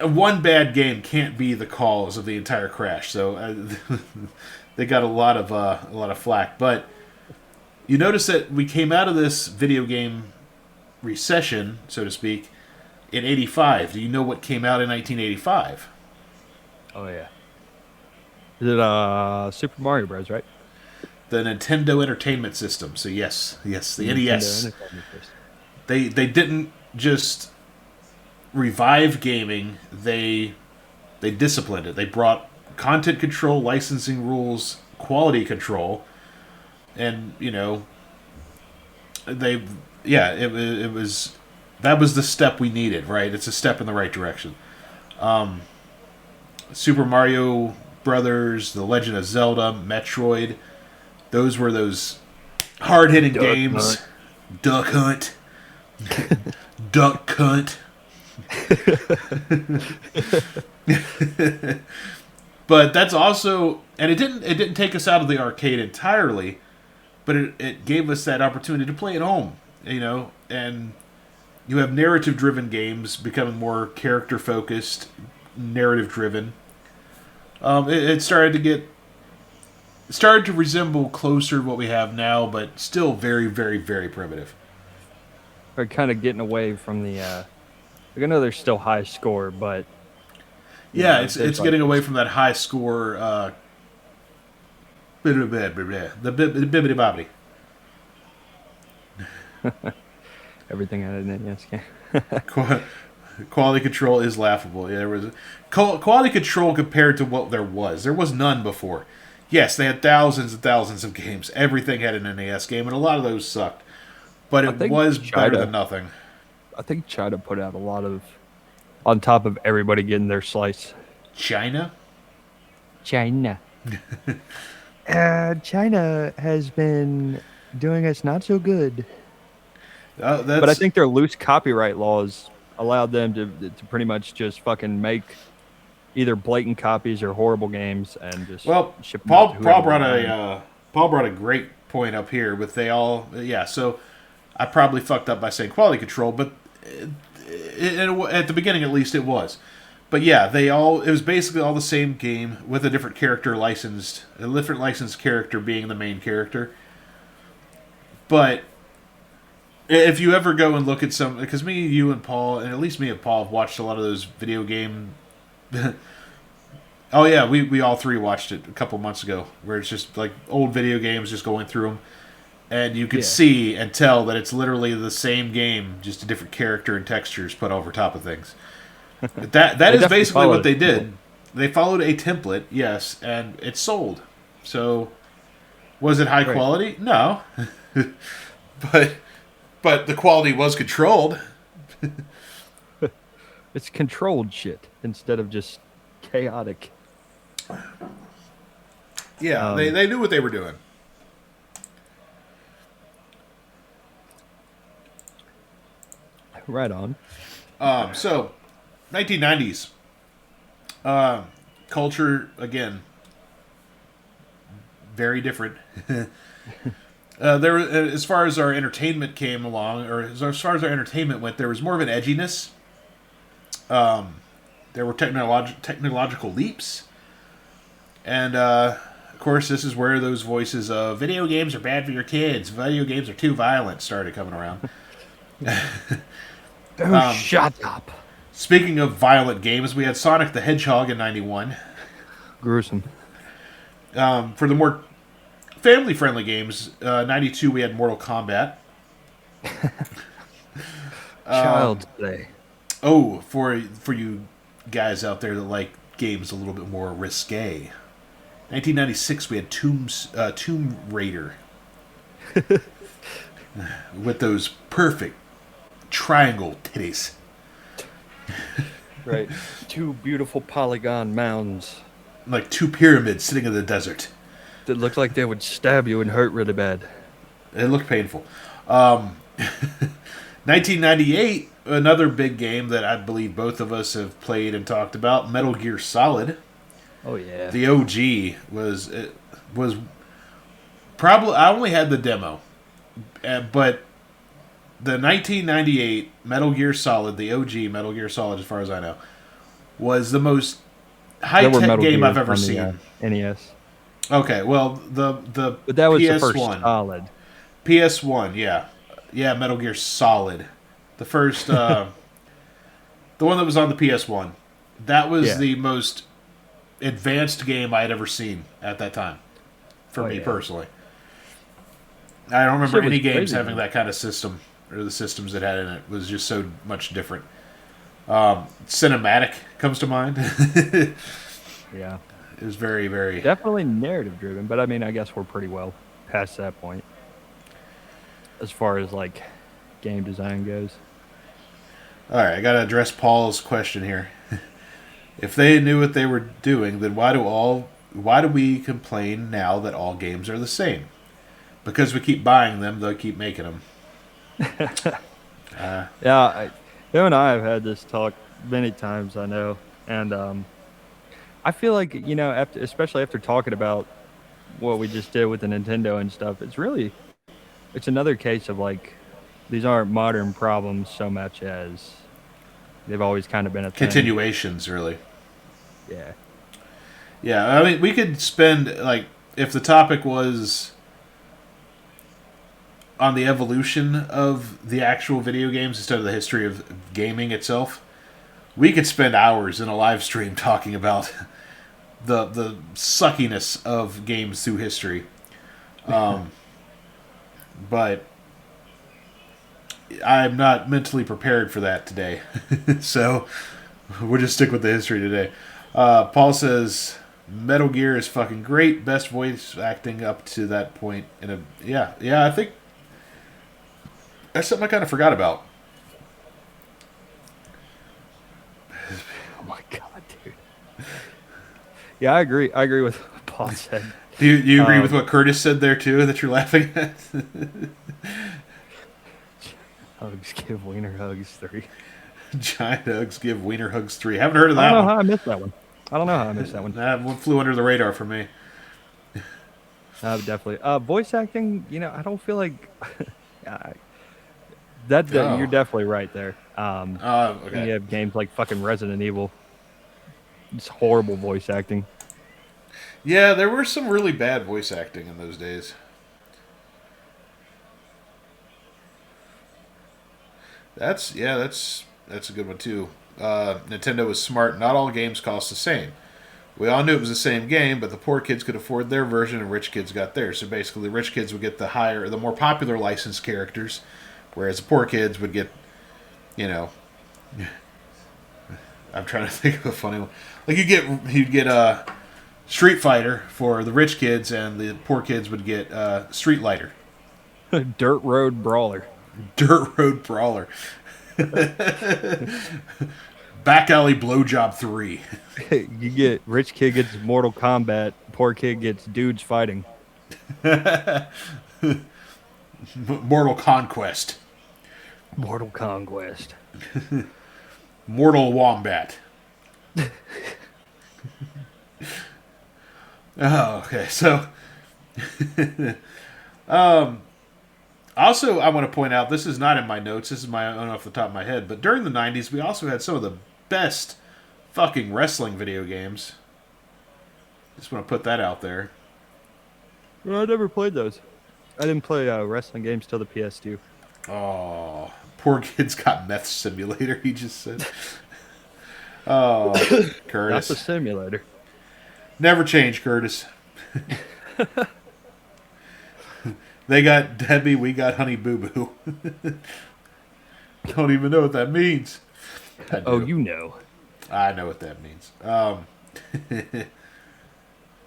one bad game can't be the cause of the entire crash. So they got a lot of flack. But you notice that we came out of this video game recession, so to speak, in 85. Do you know what came out in 1985? Oh yeah. Is it Super Mario Bros, right? The Nintendo Entertainment System. So yes, the NES. They didn't just revive gaming, they disciplined it. They brought content control, licensing rules, quality control, and it was that was the step we needed, right? It's a step in the right direction. Super Mario Brothers, The Legend of Zelda, Metroid, those were those hard-hitting games. Duck Hunt. Duck Cunt. But that's also, and it didn't take us out of the arcade entirely, but it gave us that opportunity to play at home, and you have narrative driven games becoming more character focused, narrative driven. It started to resemble closer to what we have now, but still very, very, very primitive. We're kind of getting away from the I know there's still high score, but yeah, it's getting away from that high score. The bibbidi bobbidi. Everything out of the NES game. Quality control is laughable. Yeah, there was quality control compared to what there was. There was none before. Yes, they had thousands and thousands of games. Everything had an NES game, and a lot of those sucked. But it was better than nothing. I think China put out a lot of, on top of everybody getting their slice. China? China has been doing us not so good. But I think their loose copyright laws allowed them to pretty much just fucking make either blatant copies or horrible games and just ship them Paul brought a great point up here with so I probably fucked up by saying quality control, but at the beginning at least it was. But yeah, it was basically all the same game with a different character licensed character being the main character. But if you ever go and look at some, because you and Paul, and at least me and Paul have watched a lot of those video game. Oh yeah, we all three watched it a couple months ago, where it's just like old video games, just going through them, and you can see and tell that it's literally the same game, just a different character and textures put over top of things. That is basically what they did. They followed a template, yes, and it sold. So, was it high quality? No, but the quality was controlled. It's controlled shit instead of just chaotic. Yeah, they knew what they were doing. Right on. So, 1990s. Culture, again, very different. As far as our entertainment came along, or as far as our entertainment went, there was more of an edginess. There were technological leaps. And, of course, this is where those voices of video games are bad for your kids, video games are too violent started coming around. Shut up. Speaking of violent games, we had Sonic the Hedgehog in '91. Gruesome. For the more family-friendly games, '92 we had Mortal Kombat. Child's Play. Oh, for you guys out there that like games a little bit more risque, 1996 we had Tomb Raider with those perfect triangle titties. Right. 2 beautiful polygon mounds Like 2 pyramids sitting in the desert. that looked like they would stab you and hurt really bad. It looked painful. 1998, another big game that I believe both of us have played and talked about, Metal Gear Solid. Oh yeah. The OG was probably, I only had the demo, but the 1998 Metal Gear Solid, the OG Metal Gear Solid, as far as I know, was the most high-tech game I've ever seen. NES. Okay, well, the But that was PS1. the first solid. PS1, yeah. Yeah, Metal Gear Solid. The first, the one that was on the PS1. That was the most advanced game I had ever seen at that time. For me, personally. I don't remember any games having that kind of system, or the systems it had in it. Was just so much different. Cinematic comes to mind. Yeah. It was very, very... Definitely narrative driven, but I mean, I guess we're pretty well past that point. As far as, like, game design goes. Alright, I gotta address Paul's question here. If they knew what they were doing, then why do we complain now that all games are the same? Because we keep buying them, they'll keep making them. Yeah, you and I have had this talk many times, I know. And I feel like, you know, especially after talking about what we just did with the Nintendo and stuff, it's another case of, like, these aren't modern problems so much as they've always kind of been a thing. Continuations, really. Yeah. Yeah, I mean, we could spend, like, if the topic was on the evolution of the actual video games instead of the history of gaming itself, we could spend hours in a live stream talking about the suckiness of games through history. But I'm not mentally prepared for that today. So we'll just stick with the history today. Paul says Metal Gear is fucking great. Best voice acting up to that point. Yeah, I think that's something I kind of forgot about. Oh my god, dude. Yeah, I agree. I agree with what Paul said. Do you agree with what Curtis said there too? That you're laughing at? Hugs give wiener hugs 3. Giant hugs give wiener hugs 3. Haven't heard of that I don't know one. how I missed that one. That one flew under the radar for me. Definitely. Voice acting, you know, I don't feel like you're definitely right there. Okay. You have games like fucking Resident Evil. It's horrible voice acting. Yeah, there were some really bad voice acting in those days. That's a good one too. Nintendo was smart. Not all games cost the same. We all knew it was the same game, but the poor kids could afford their version and rich kids got theirs. So basically, the rich kids would get the more popular licensed characters, whereas the poor kids would get, you know, I'm trying to think of a funny one. Like you'd get Street Fighter for the rich kids, and the poor kids would get Street Lighter. Dirt Road Brawler. Dirt Road Brawler. Back Alley Blowjob 3. You get rich kid gets Mortal Kombat, poor kid gets dudes fighting. Mortal Conquest. Mortal Conquest. Mortal Wombat. Oh, okay. So, also, I want to point out, this is not in my notes, this is my own off the top of my head, but during the 90s, we also had some of the best fucking wrestling video games. Just want to put that out there. Well, I never played those. I didn't play wrestling games till the PS2. Oh, poor kid's got Meth Simulator, he just said. Oh, Not the Curtis. simulator. Never change, Curtis. They got Debbie, we got Honey Boo Boo. Don't even know what that means. I do. Oh, you know. I know what that means.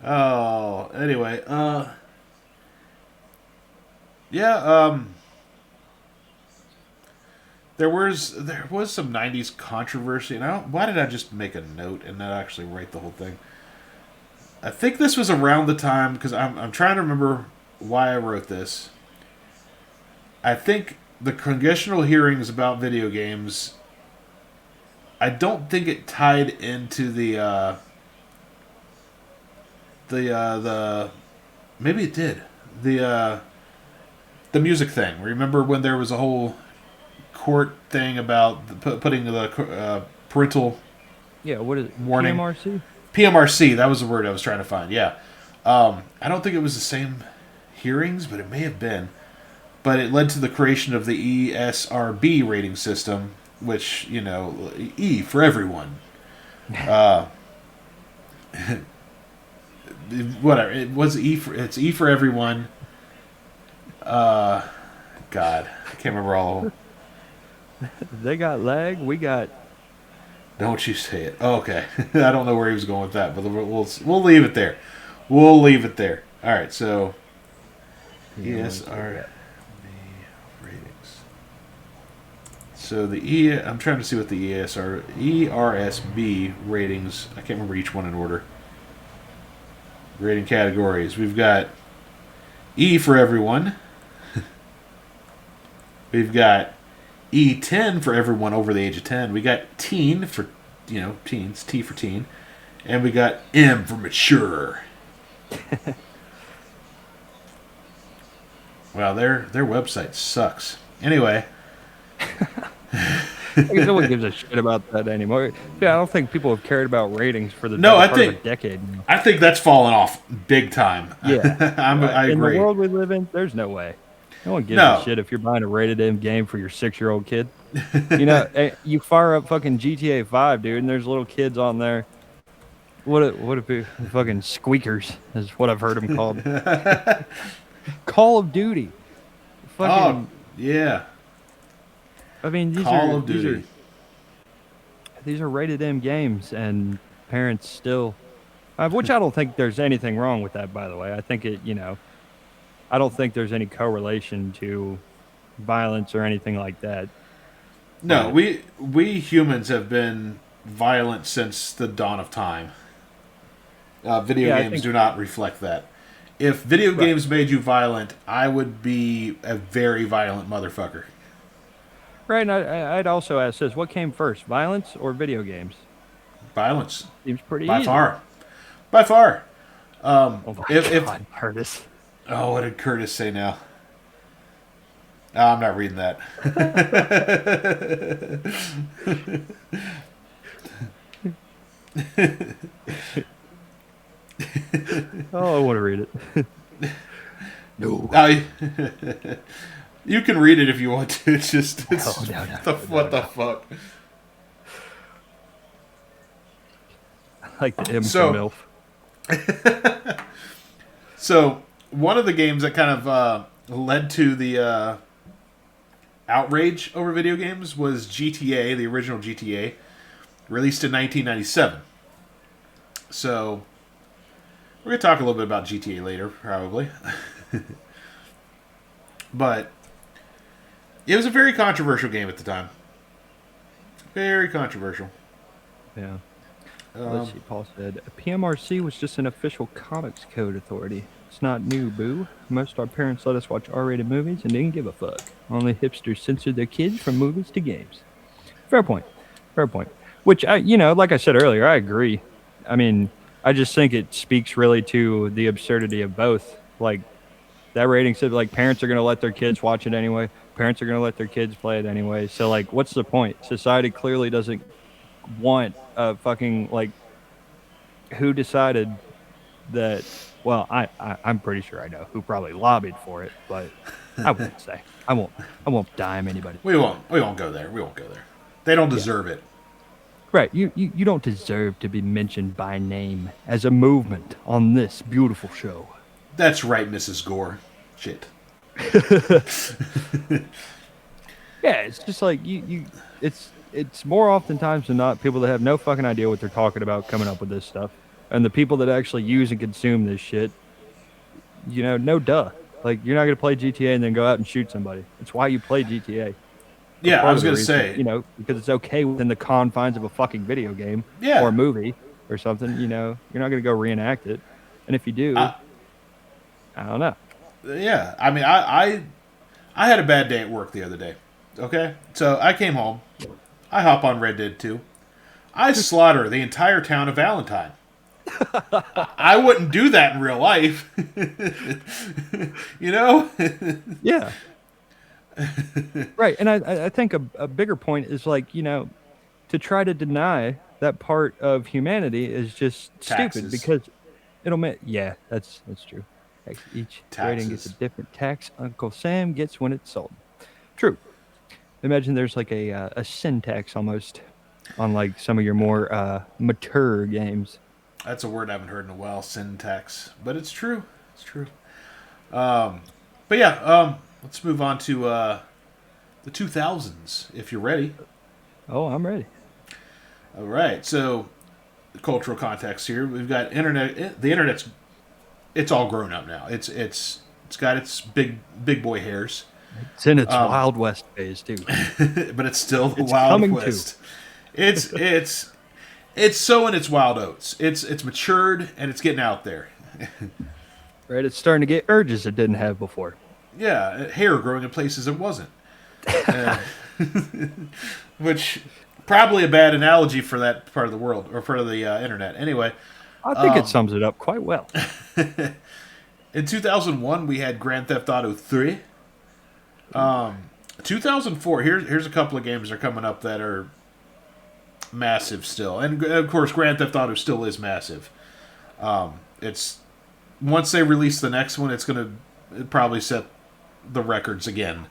Oh, anyway, yeah, there was some '90s controversy, and why did I just make a note and not actually write the whole thing? I think this was around the time because I'm trying to remember why I wrote this. I think the congressional hearings about video games. I don't think it tied into the maybe it did the music thing. Remember when there was a whole court thing about putting the parental Yeah, what is it? warning? PMRC? PMRC, that was the word I was trying to find. Yeah, I don't think it was the same hearings, but it may have been. But it led to the creation of the ESRB rating system, which E for everyone. Uh, Whatever it was, it's E for everyone. God, I can't remember all of them. They got lag. We got. Don't you say it. Oh, okay, I don't know where he was going with that, but we'll leave it there. We'll leave it there. All right, so ESRB ratings. So I'm trying to see what the ERSB ratings. I can't remember each one in order. Rating categories. We've got E for everyone. We've got E10 for everyone over the age of 10. We got teen for, teens, T for teen. And we got M for mature. Wow, their website sucks. Anyway. No one gives a shit about that anymore. Yeah, I don't think people have cared about ratings for the No, better part of a decade now. I think that's fallen off big time. Yeah. I in agree. the world we live in, there's no way. No one gives No. a shit if you're buying a rated M game for your 6-year-old kid. You fire up fucking GTA 5, dude, and there's little kids on there. What if it fucking squeakers is what I've heard them called. Call of Duty. Fucking, yeah. I mean, Call of Duty. These are rated M games, and parents still, which I don't think there's anything wrong with that, by the way. I think I don't think there's any correlation to violence or anything like that. No, we humans have been violent since the dawn of time. Video games do not reflect that. If video games made you violent, I would be a very violent motherfucker. Right, and I'd also ask this: what came first, violence or video games? Violence. Seems pretty By easy. far. By far. Oh my God, Curtis. Oh, what did Curtis say now? Oh, I'm not reading that. Oh, I want to read it. No. You can read it if you want to. It's just No. What the fuck? I like the M for MILF. So one of the games that kind of led to the outrage over video games was GTA, the original GTA, released in 1997. So we're going to talk a little bit about GTA later, probably. But it was a very controversial game at the time. Very controversial. Yeah. Let's see, Paul said, PMRC was just an official comics code authority. It's not new, boo. Most of our parents let us watch R-rated movies and didn't give a fuck. Only hipsters censored their kids from movies to games. Fair point. Which, like I said earlier, I agree. I mean, I just think it speaks really to the absurdity of both. Like, that rating said, like, parents are going to let their kids watch it anyway. Parents are going to let their kids play it anyway. So, like, what's the point? Society clearly doesn't want fucking, like, who decided that? Well, I'm pretty sure I know who probably lobbied for it, but I won't say. I won't dime anybody. We won't go there. They don't deserve it. Right. You don't deserve to be mentioned by name as a movement on this beautiful show. That's right, Mrs. Gore. Shit. Yeah, it's just like it's more oftentimes than not people that have no fucking idea what they're talking about coming up with this stuff. And the people that actually use and consume this shit, no duh. Like you're not gonna play GTA and then go out and shoot somebody. It's why you play GTA. Or Yeah, I part was of the gonna reason, say. because it's okay within the confines of a fucking video game or a Yeah. movie or something, you're not gonna go reenact it. And if you do, I, I don't know. yeah. I mean, I had a bad day at work the other day. Okay, so I came home. I hop on Red Dead 2. I slaughter the entire town of Valentine. I wouldn't do that in real life. you know? Yeah. Right. And I think a bigger point is like, to try to deny that part of humanity is just stupid Taxes. because it'll make, yeah, that's true. Each rating gets a Taxes. different tax Uncle Sam gets when it's sold. True. Imagine there's like a sin tax almost on like some of your more mature games. That's a word I haven't heard in a while, syntax. But it's true. It's true. But yeah, let's move on to the 2000s, if you're ready. Oh, I'm ready. All right, so cultural context here. We've got internet. The internet's it's all grown up now. It's got its big boy hairs, It's in its Wild West phase too. but it's still the It's Wild coming West. It's sowing its wild oats. It's matured and it's getting out there. Right? It's starting to get urges it didn't have before. Yeah, hair growing in places it wasn't. Uh, which probably a bad analogy for that part of the world or for the internet. Anyway, I think it sums it up quite well. in 2001 we had Grand Theft Auto 3. 2004. Here's a couple of games that are coming up that are massive still, and of course Grand Theft Auto still is massive. It's once they release the next one, it's gonna probably set the records again.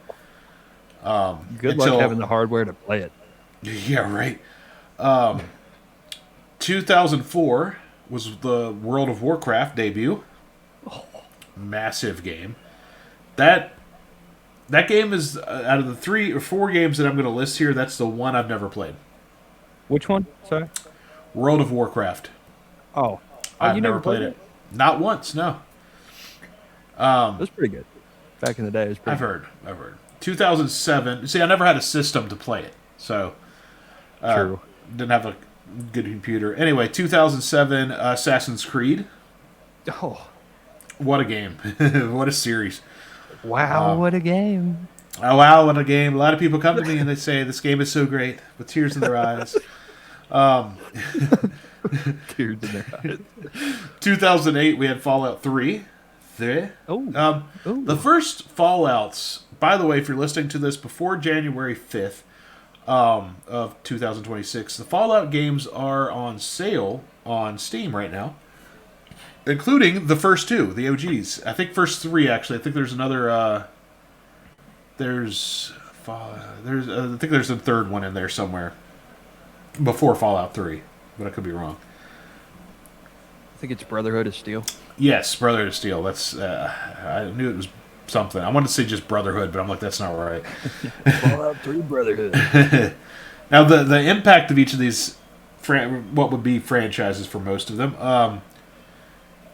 Good luck having the hardware to play it. Yeah, right. 2004 was the World of Warcraft debut. Massive game. That game is out of the 3 or 4 games that I'm going to list here. That's the one I've never played. Which one? Sorry. World of Warcraft. Oh, I've you never played it. Not once. No. It was pretty good. Back in the day, it was pretty. I've heard. 2007. See, I never had a system to play it, so True. didn't have a good computer. Anyway, 2007 Assassin's Creed. Oh, What a game! What a series! wow! What a game! Oh wow, what a game! A lot of people come to me and they say this game is so great, with tears in their eyes. Tears in their eyes. 2008, we had Fallout 3. Oh. The first Fallouts, by the way, if you're listening to this before January 5th of 2026, the Fallout games are on sale on Steam right now, including the first 2, the OGs. I think first 3, actually. I think there's another... I think there's a third one in there somewhere before Fallout 3, but I could be wrong. I think it's Brotherhood of Steel. Yes, Brotherhood of Steel. That's I knew it was something. I wanted to say just Brotherhood, but I'm like, that's not right. Fallout 3 Brotherhood. Now, the impact of each of these, what would be franchises for most of them,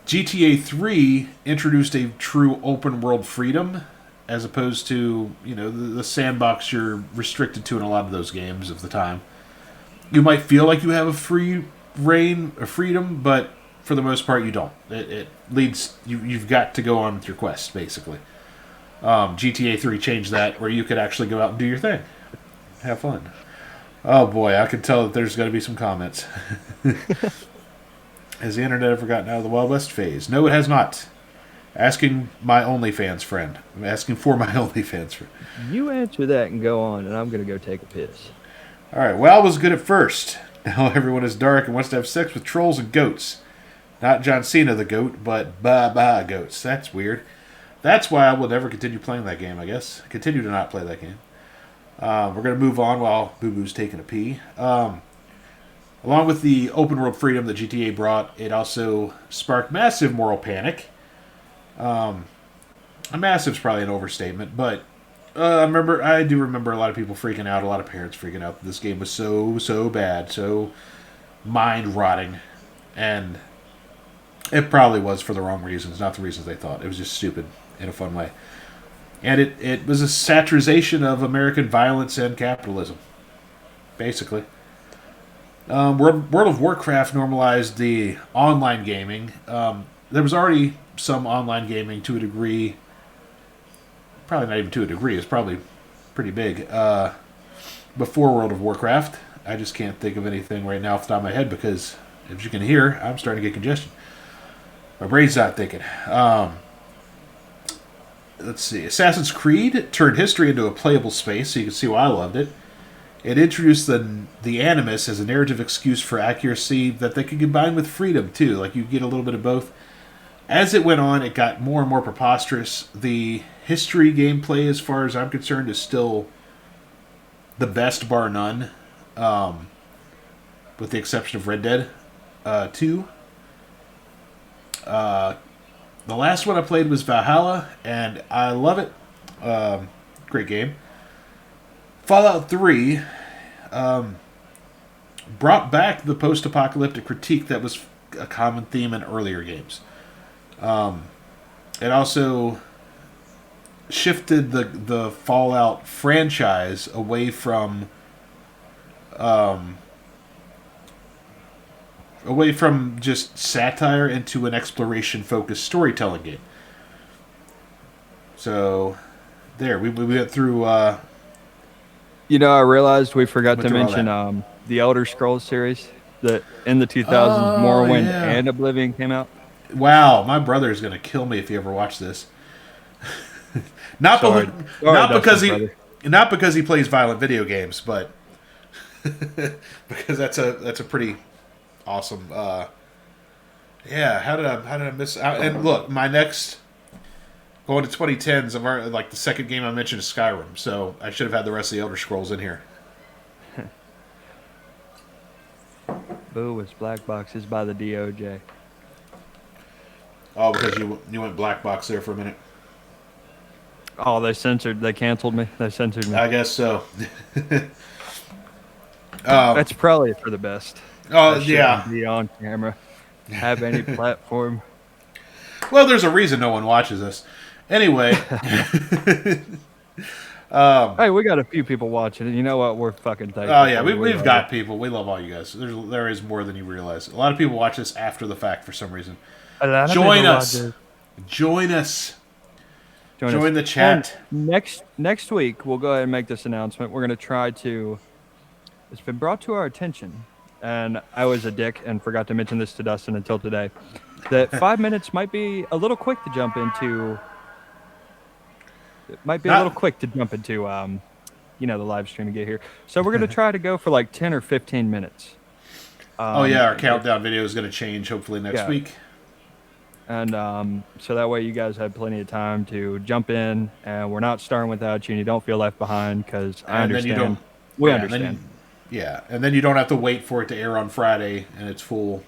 GTA 3 introduced a true open world freedom, as opposed to the sandbox you're restricted to in a lot of those games of the time. You might feel like you have a free reign of freedom, but for the most part, you don't. It leads you've got to go on with your quest, basically. GTA 3 changed that, where you could actually go out and do your thing, have fun. Oh boy, I can tell that there's going to be some comments. Has the internet ever gotten out of the Wild West phase? No, it has not. Asking my OnlyFans friend. I'm asking for my OnlyFans friend. You answer that and go on, and I'm going to go take a piss. All right, WoW was good at first. Now everyone is dark and wants to have sex with trolls and goats. Not John Cena the goat, but goats. That's weird. That's why I will never continue playing that game, I guess. Continue to not play that game. We're going to move on while Boo Boo's taking a pee. Along with the open world freedom that GTA brought, it also sparked massive moral panic. Massive's probably an overstatement, but I do remember a lot of people freaking out, a lot of parents freaking out that this game was so bad, so mind rotting, and it probably was for the wrong reasons, not the reasons they thought. It was just stupid in a fun way. And it was a satirization of American violence and capitalism, basically. World of Warcraft normalized the online gaming. There was already some online gaming to a degree. Probably not even to a degree. It's probably pretty big. Before World of Warcraft, I just can't think of anything right now off the top of my head because, as you can hear, I'm starting to get congestion. My brain's not thinking. Let's see. Assassin's Creed turned history into a playable space, so you can see why I loved it. It introduced the Animus as a narrative excuse for accuracy that they could combine with freedom, too. Like, you get a little bit of both. As it went on, it got more and more preposterous. The history gameplay, as far as I'm concerned, is still the best, bar none. With the exception of Red Dead 2. The last one I played was Valhalla, and I love it. Great game. Fallout 3 brought back the post-apocalyptic critique that was a common theme in earlier games. It also shifted the Fallout franchise away from just satire into an exploration-focused storytelling game. So, there, we went through... I realized we forgot Went to through all mention the Elder Scrolls series that in the 2000s, Morrowind yeah. and Oblivion came out. Wow, my brother is going to kill me if he ever watched this. not because he plays violent video games, but because that's a pretty awesome. How did I miss? And look, my next going to 2010s. I'm already, like the second game I mentioned is Skyrim, so I should have had the rest of the Elder Scrolls in here. Boo was black boxes by the DOJ. Oh, because you went black box there for a minute. Oh, they canceled me. They censored me. I guess so. That's probably for the best. Oh, That yeah. shouldn't be on camera. Have any platform. Well, there's a reason no one watches us. Anyway. Hey, we got a few people watching, and you know what? We're fucking thankful. Oh, yeah, for you. we've got people. We love all you guys. There is more than you realize. A lot of people watch this after the fact for some reason. Join us. Join us. Join the chat. And next week, we'll go ahead and make this announcement. We're going to try to... It's been brought to our attention, and I was a dick and forgot to mention this to Dustin until today, that 5 minutes might be a little quick to jump into... It might be a little quick to jump into, the live stream and get here. So we're going to try to go for like 10 or 15 minutes. Our countdown video is going to change hopefully next week. And so that way you guys have plenty of time to jump in, and we're not starting without you, and you don't feel left behind, because I understand. We understand. And then you don't have to wait for it to air on Friday in its full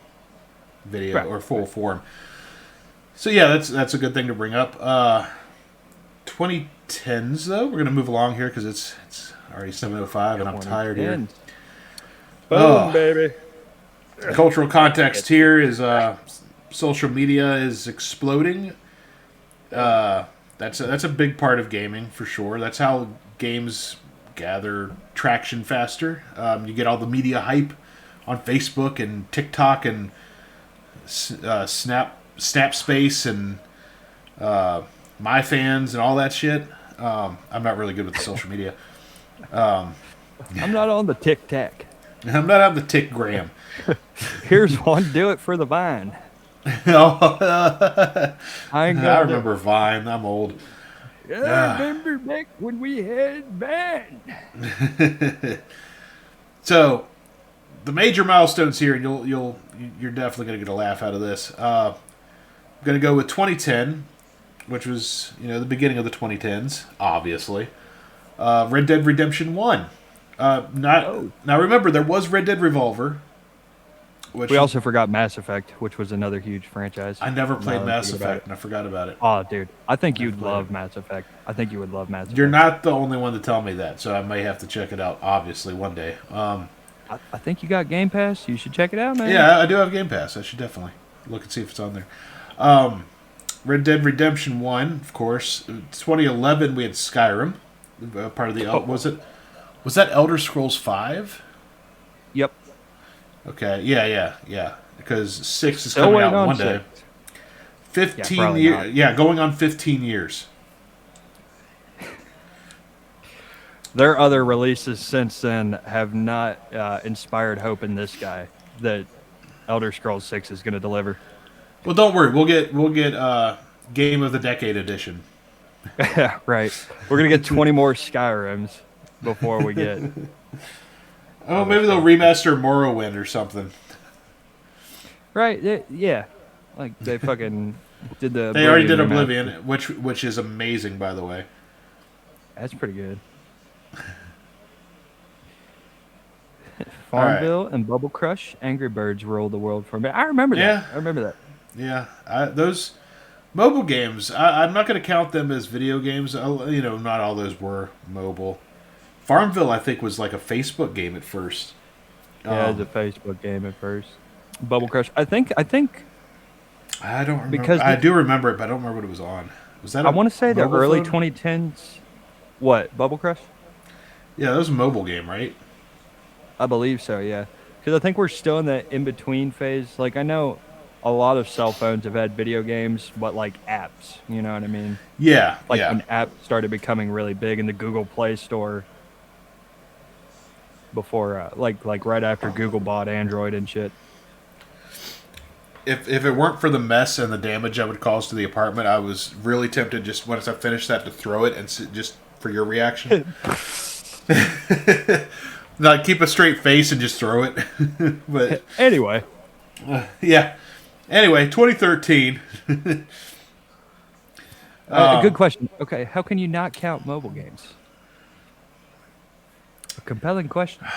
video or full form. So yeah, that's a good thing to bring up. 2010s though, we're gonna move along here because it's already 7:05 and I'm tired here. Boom, baby. Cultural context here is social media is exploding. That's a big part of gaming for sure. That's how games gather traction faster. You get all the media hype on Facebook and TikTok and Snapspace and MyFans and all that shit. I'm not really good with the social media. I'm not on the TikTok. I'm not on the TikGram. Here's one. Do it for the Vine. I remember Vine. I'm old. I remember back when we had Vine. So, the major milestones here, and you're definitely going to get a laugh out of this. I'm going to go with 2010, which was the beginning of the 2010s, obviously. Red Dead Redemption 1. Now remember, there was Red Dead Revolver, Which We also forgot Mass Effect, which was another huge franchise. I never Now played that I'm Mass thinking about Effect, and I forgot about it. Oh, dude, I think Never you'd played love it. Mass Effect. I think you would love Mass You're Effect. not the only one to tell me that, so I may have to check it out. Obviously, one day. I think you got Game Pass. You should check it out, man. Yeah, I do have Game Pass. I should definitely look and see if it's on there. Red Dead Redemption 1, of course. 2011, we had Skyrim. Part of the... Was that Elder Scrolls 5? Yep. Okay, yeah. Because 6 is Still coming waiting out on one day. 6. 15 probably years. not. Yeah, going on 15 years. Their other releases since then have not inspired hope in this guy that Elder Scrolls 6 is going to deliver. Well, don't worry. We'll get Game of the Decade edition. Right. We're going to get 20 more Skyrims before we get... Oh, maybe they'll remaster Morrowind or something. Right, yeah. Like, they fucking did the... They already did remaster. Oblivion, which is amazing, by the way. That's pretty good. right. Farmville and Bubble Crush, Angry Birds ruled the world for me. I remember that. Yeah. I remember that. Yeah, those mobile games, I'm not going to count them as video games. Not all those were mobile. Farmville, I think, was like a Facebook game at first. Yeah, it was a Facebook game at first. Bubble Crush. I think. I don't remember. Because I do remember it, but I don't remember what it was on. Was that? I want to say the mobile early phone? 2010s. What, Bubble Crush? Yeah, that was a mobile game, right? I believe so. Yeah, because I think we're still in the in between phase. Like, I know a lot of cell phones have had video games, but like apps. You know what I mean? Yeah, Like yeah. when apps started becoming really big in the Google Play Store. Before, like right after Google bought Android and shit. If it weren't for the mess and the damage I would cause to the apartment, I was really tempted just once I finished that to throw it and just for your reaction. Not keep a straight face and just throw it. But Anyway, yeah. Anyway, 2013. a good question. Okay, how can you not count mobile games? A compelling question.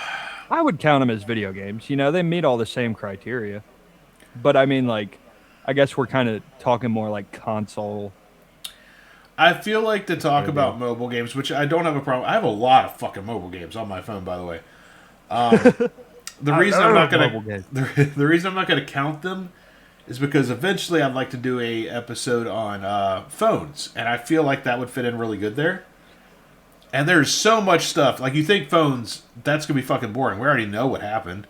I would count them as video games. You know, they meet all the same criteria. But I mean, like, I guess we're kind of talking more like console. I feel like to talk about mobile games, which I don't have a problem. I have a lot of fucking mobile games on my phone, by the way. The reason I'm not mobile gonna games. the reason I'm not gonna count them is because eventually I'd like to do a episode on phones, and I feel like that would fit in really good there. And there's so much stuff. Like, you think phones, that's gonna be fucking boring. We already know what happened,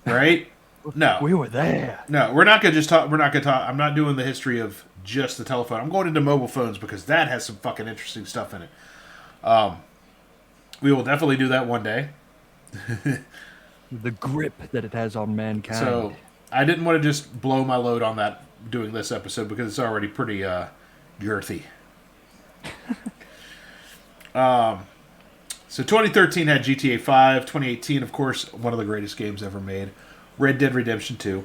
right? No, We were there. no, we're not gonna just talk. We're not gonna talk. I'm not doing the history of just the telephone. I'm going into mobile phones because that has some fucking interesting stuff in it. We will definitely do that one day. The grip that it has on mankind. So I didn't want to just blow my load on that doing this episode because it's already pretty girthy. So 2013 had GTA 5. 2018, of course, one of the greatest games ever made. Red Dead Redemption 2.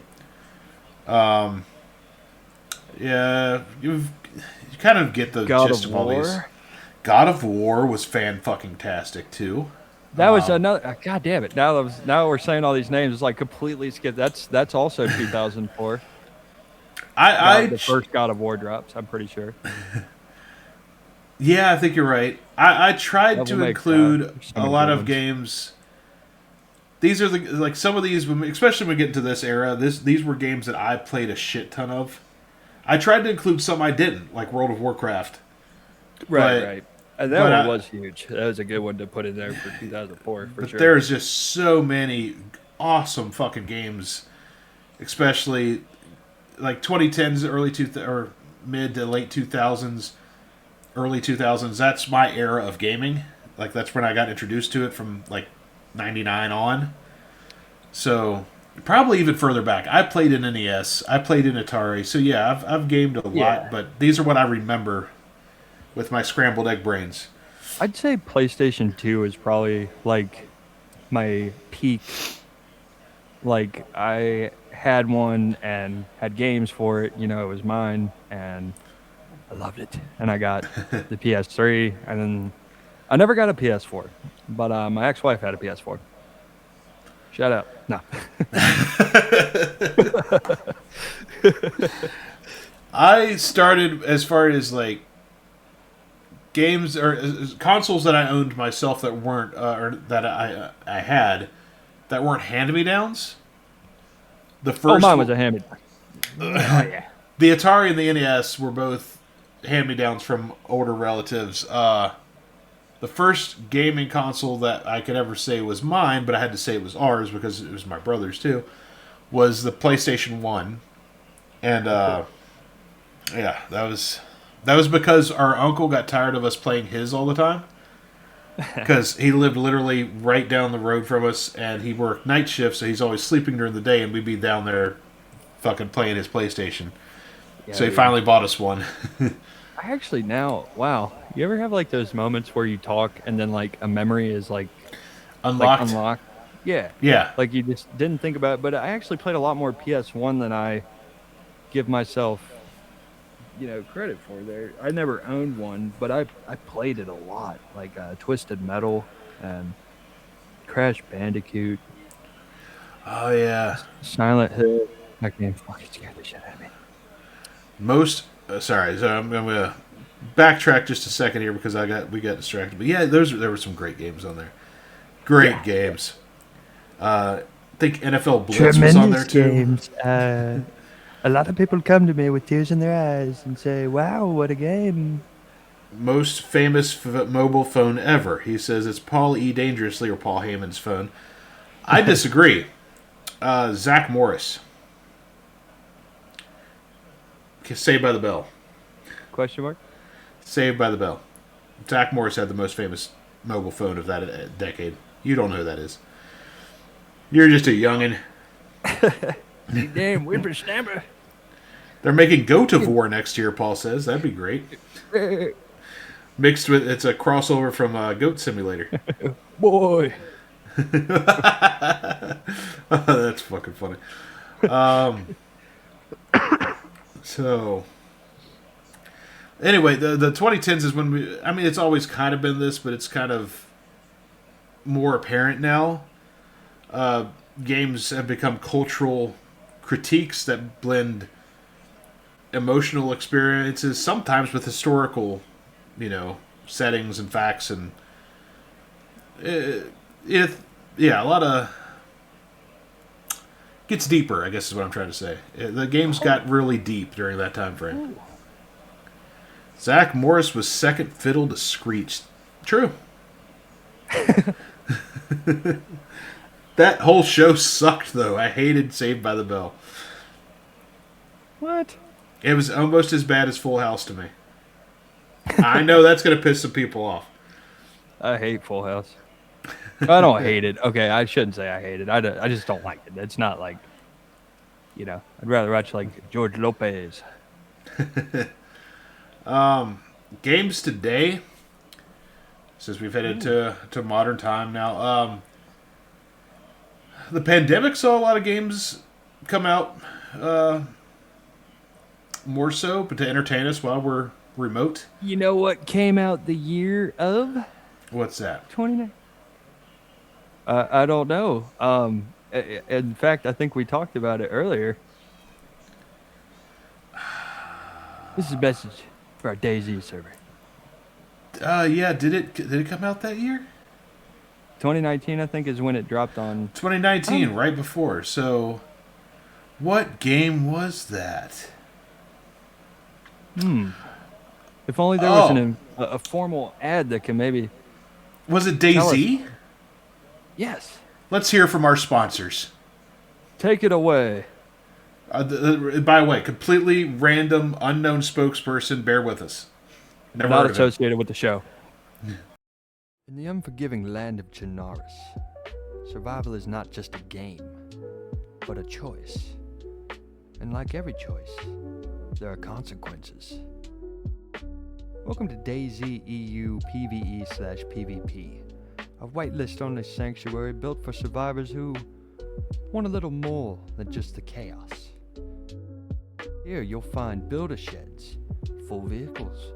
Yeah, you kind of get the God gist of of all these. War. God of War was fan-fucking-tastic, too. That was another. God damn it! Now we're saying all these names. It's like completely skipped. That's also 2004. The first God of War drops. I'm pretty sure. Yeah, I think you're right. I tried Devil to May include Cry. a lot of games. These are like some of these, especially when we get into this era. These were games that I played a shit ton of. I tried to include some I didn't, like World of Warcraft. Right. And that but one I- was huge. That was a good one to put in there for 2004 for But sure. there's just so many awesome fucking games, especially like 2010s, or mid to late 2000s, early 2000s. That's my era of gaming. Like, that's when I got introduced to it from like 99 on. So probably even further back. I played in NES. I played in Atari. So yeah, I've gamed a lot. But these are what I remember with my scrambled egg brains. I'd say PlayStation 2 is probably like my peak. Like, I had one and had games for it. You know, it was mine, and I loved it. And I got the PS3, and then I never got a PS4, but my ex-wife had a PS4. Shut up. No. I started as far as like games or consoles that I owned myself that weren't or that I had that weren't hand-me-downs. The first Mine was a hand-me-down. Oh, yeah. The Atari and the NES were both hand-me-downs from older relatives. The first gaming console that I could ever say was mine, but I had to say it was ours because it was my brother's too, was the PlayStation 1. And yeah, that was because our uncle got tired of us playing his all the time. Because he lived literally right down the road from us, and he worked night shifts, so he's always sleeping during the day, and we'd be down there fucking playing his PlayStation. Yeah, so he finally bought us one. I actually now, wow. You ever have like those moments where you talk and then like a memory is like unlocked? Yeah. Yeah. Like you just didn't think about it. But I actually played a lot more PS1 than I give myself, credit for there. I never owned one, but I played it a lot. Like Twisted Metal and Crash Bandicoot. Oh, yeah. Silent Hill. That game fucking scared the shit out of me. Sorry, so I'm going to backtrack just a second here because we got distracted. But yeah, there were some great games on there. Great games. I think NFL Blitz was on there too. Games. A lot of people come to me with tears in their eyes and say, "Wow, what a game!" Most famous mobile phone ever. He says it's Paul E. Dangerously or Paul Heyman's phone. I disagree. Zach Morris. Saved by the Bell. Question mark? Saved by the Bell. Zach Morris had the most famous mobile phone of that decade. You don't know who that is. You're just a youngin'. You damn whippersnapper. They're making Goat of War next year, Paul says. That'd be great. Mixed with, it's a crossover from Goat Simulator. Boy. That's fucking funny. So, anyway, the 2010s is when it's always kind of been this, but it's kind of more apparent now. Games have become cultural critiques that blend emotional experiences, sometimes with historical, settings and facts, and a lot of gets deeper, I guess is what I'm trying to say. The games got really deep during that time frame. Zach Morris was second fiddle to Screech. True. That whole show sucked, though. I hated Saved by the Bell. What? It was almost as bad as Full House to me. I know that's going to piss some people off. I hate Full House. I don't hate it. Okay, I shouldn't say I hate it. I just don't like it. It's not like, I'd rather watch like George Lopez. Games today, since we've headed to modern time now. The pandemic saw a lot of games come out more so, but to entertain us while we're remote. You know what came out the year of? What's that? 29. I don't know. In fact, I think we talked about it earlier. This is a message for our DayZ server. Yeah. Did it come out that year? 2019, I think, is when it dropped on. 2019, right before. So, what game was that? If only there was a formal ad that can maybe. Was it DayZ? Yes. Let's hear from our sponsors. Take it away. By the way, completely random, unknown spokesperson. Bear with us. Never Not heard of it. associated with the show. In the unforgiving land of Chernarus, survival is not just a game, but a choice. And like every choice, there are consequences. Welcome to DayZ EU PvE/PvP, a whitelist-only sanctuary built for survivors who want a little more than just the chaos. Here you'll find builder sheds, full vehicles,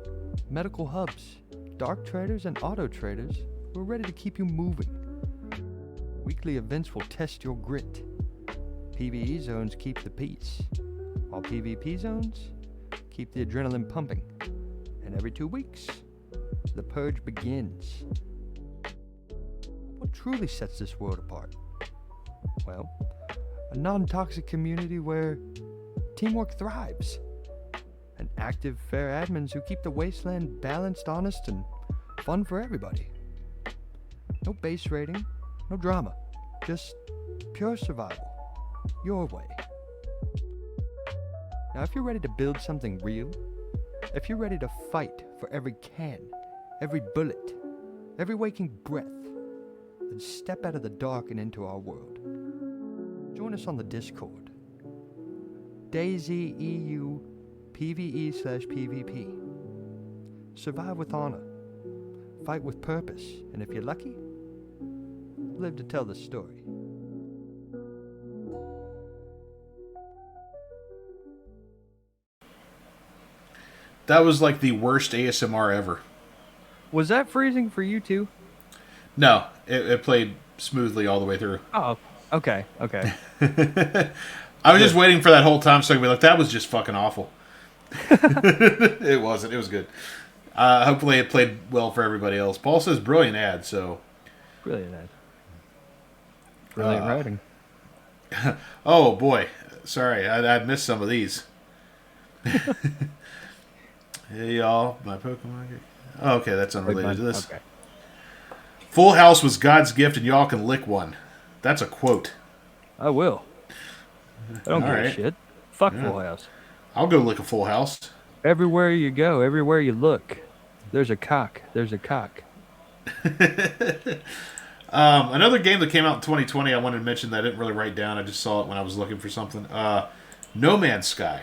medical hubs, dark traders and auto traders who are ready to keep you moving. Weekly events will test your grit. PvE zones keep the peace, while PvP zones keep the adrenaline pumping. And every 2 weeks, the purge begins. What truly sets this world apart? Well, a non-toxic community where teamwork thrives. And active, fair admins who keep the wasteland balanced, honest, and fun for everybody. No base rating, no drama, just pure survival. Your way. Now, if you're ready to build something real, if you're ready to fight for every can, every bullet, every waking breath, then step out of the dark and into our world. Join us on the Discord. DayZ EU PvE/PvP. Survive with honor. Fight with purpose. And if you're lucky, live to tell the story. That was like the worst ASMR ever. Was that freezing for you too? No, it played smoothly all the way through. Oh, okay. I was just waiting for that whole time so I could be like, that was just fucking awful. It wasn't. It was good. Hopefully it played well for everybody else. Paul says brilliant ad, so... Brilliant ad. Brilliant writing. Oh, boy. Sorry, I missed some of these. Hey, y'all. My Pokemon... Oh, okay, that's unrelated to this. Okay. Full House was God's gift and y'all can lick one. That's a quote. I will. I don't give a shit. Fuck Full House. I'll go lick a Full House. Everywhere you go, everywhere you look, there's a cock. There's a cock. Another game that came out in 2020 I wanted to mention that I didn't really write down. I just saw it when I was looking for something. No Man's Sky.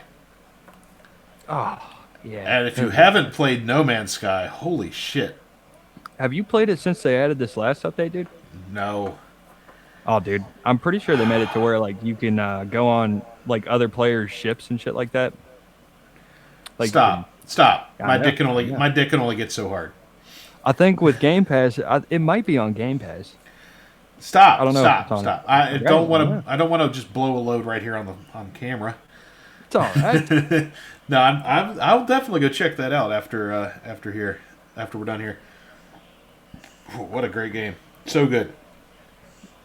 Oh, yeah. And if you haven't played No Man's Sky, holy shit. Have you played it since they added this last update, dude? No. Oh, dude. I'm pretty sure they made it to where, like, you can go on, like, other players' ships and shit like that. Like, Stop. My know, dick can only get so hard. I think with Game Pass, it might be on Game Pass. Stop. I don't know. Stop. I don't want to just blow a load right here on camera. It's all right. No, I'll definitely go check that out after we're done here. Ooh, what a great game! So good.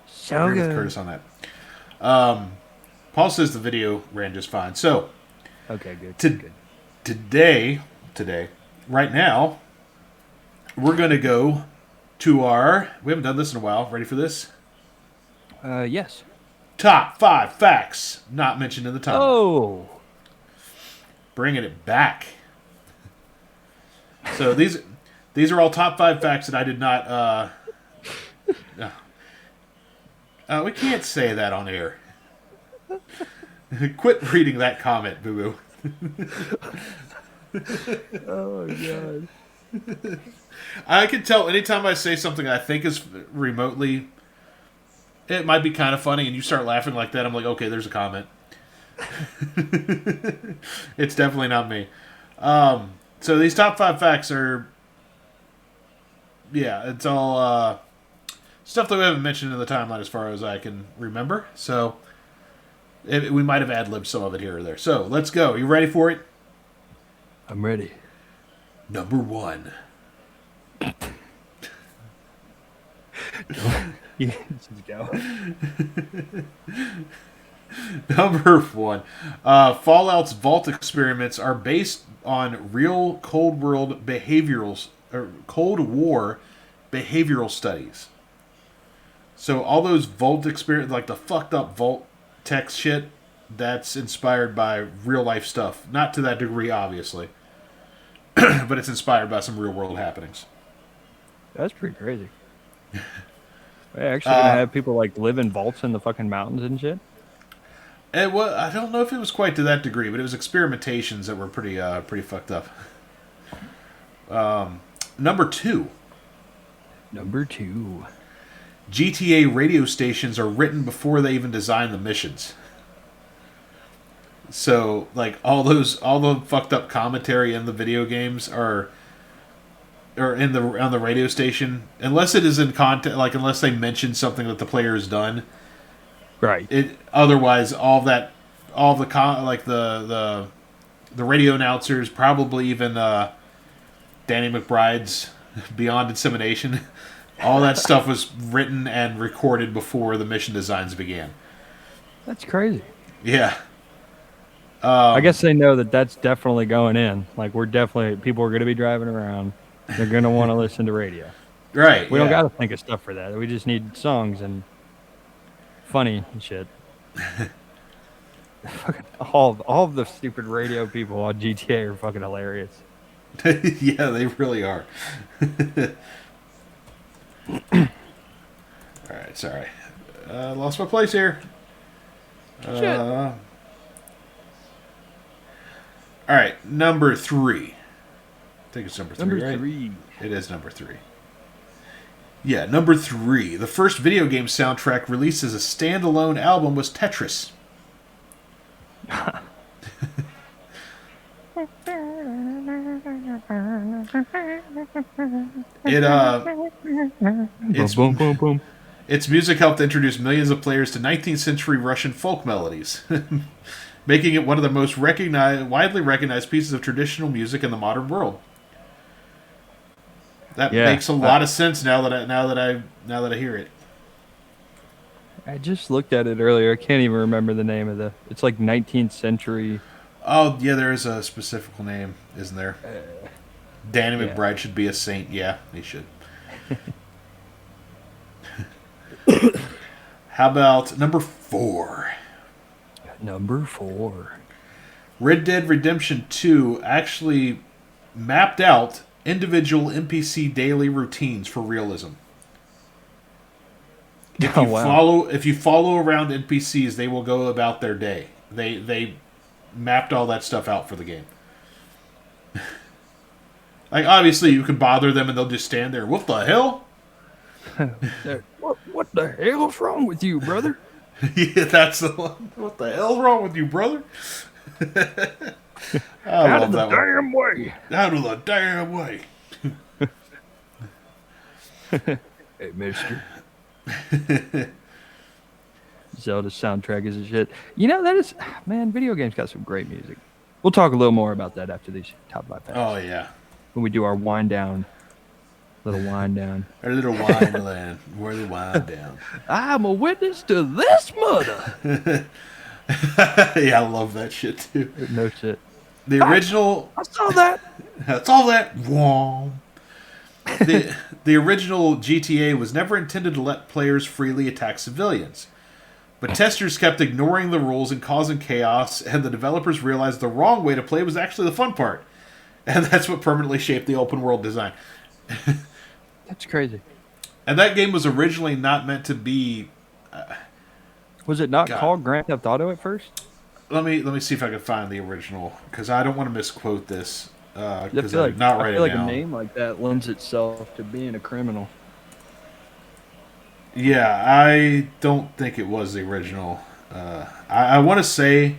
So Agree good. with Curtis on that. Paul says the video ran just fine. So, Okay, good. Good. today, right now, we're going to go to our... We haven't done this in a while. Ready for this? Yes. Top 5 facts not mentioned in the title. Oh. Bringing it back. So these are all top 5 facts that I did not... we can't say that on air. Quit reading that comment, Boo Boo. Oh, God. I can tell anytime I say something I think is remotely... It might be kind of funny, and you start laughing like that, I'm like, okay, there's a comment. It's definitely not me. So these top 5 facts are... Yeah, it's all stuff that we haven't mentioned in the timeline as far as I can remember. So we might have ad-libbed some of it here or there. So let's go. You ready for it? I'm ready. Number 1. Yeah, let's go. Number 1. Fallout's vault experiments are based on real Cold War behavioral studies. So all those vault experiments, like the fucked up vault tech shit, that's inspired by real life stuff. Not to that degree, obviously, but it's inspired by some real world happenings. That's pretty crazy. They're actually gonna have people like live in vaults in the fucking mountains and shit. I don't know if it was quite to that degree, but it was experimentations that were pretty fucked up. Number 2. GTA radio stations are written before they even design the missions. So, like, all the fucked up commentary in the video games are or in the on the radio station, unless it is in content, like unless they mention something that the player has done. Right. It otherwise all the like the radio announcers, probably even Danny McBride's Beyond Insemination, all that stuff was written and recorded before the mission designs began. That's crazy. Yeah. I guess they know that that's definitely going in. Like people are going to be driving around. They're going to want to listen to radio. Right. We don't got to think of stuff for that. We just need songs and funny and shit. all of the stupid radio people on GTA are fucking hilarious. Yeah, they really are. All right, sorry. Lost my place here. Shit. All right, number 3. I think it's number 3, Number right? 3. It is number 3. Yeah, number 3. The first video game soundtrack released as a standalone album was Tetris. Its Boom, boom, boom. its music helped introduce millions of players to 19th century Russian folk melodies, making it one of the most widely recognized pieces of traditional music in the modern world. That makes a lot of sense now that I hear it. I just looked at it earlier. I can't even remember the name of it's like 19th century. Oh, yeah, there is a specific name, isn't there? Danny McBride should be a saint. Yeah, he should. How about number 4? Number 4. Red Dead Redemption 2 actually mapped out individual NPC daily routines for realism. If you follow around NPCs, they will go about their day. They mapped all that stuff out for the game. Like, obviously, you can bother them and they'll just stand there. What the hell? What the hell's wrong with you, brother? Yeah, that's the one. What the hell's wrong with you, brother? Out of the damn way. Out of the damn way. Hey, mister. Zelda's soundtrack is a shit. You know, video games got some great music. We'll talk a little more about that after these top 5 packs. Oh, yeah. When we do our wind down. Little wind down. Our little wind land. We're the wind down. I'm a witness to this murder. Yeah, I love that shit, too. No shit. The original... I saw that. That's all that. Whoa. The original GTA was never intended to let players freely attack civilians. But testers kept ignoring the rules and causing chaos, and the developers realized the wrong way to play was actually the fun part. And that's what permanently shaped the open world design. That's crazy. And that game was originally not meant to be... was it not called Grand Theft Auto at first? Let me see if I can find the original, because I don't want to misquote this. Because I I'm not writing feel like down. a name like that lends itself to being a criminal. Yeah, I don't think it was the original. I want to say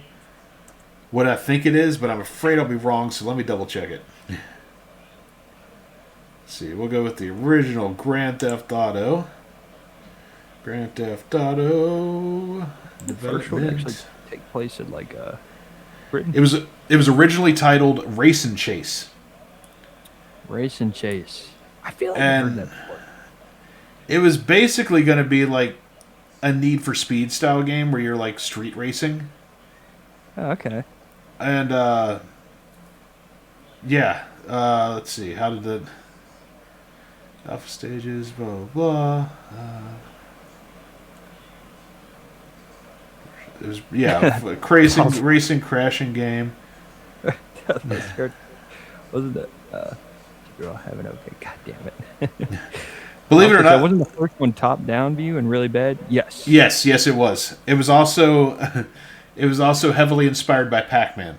what I think it is, but I'm afraid I'll be wrong, so let me double check it. Let's see, we'll go with the original Grand Theft Auto. Grand Theft Auto The first one actually take place in Britain. It was originally titled Race and Chase. Race and Chase. I feel like I've heard that before. It was basically going to be like a Need for Speed style game where you're like street racing. Oh, okay. And let's see. How did the alpha stages? Blah blah blah. It was racing crashing game. Wasn't it? Girl, have an okay. God damn it. Believe it or not, wasn't the first one top down view and really bad? Yes. Yes, it was. It was also heavily inspired by Pac-Man.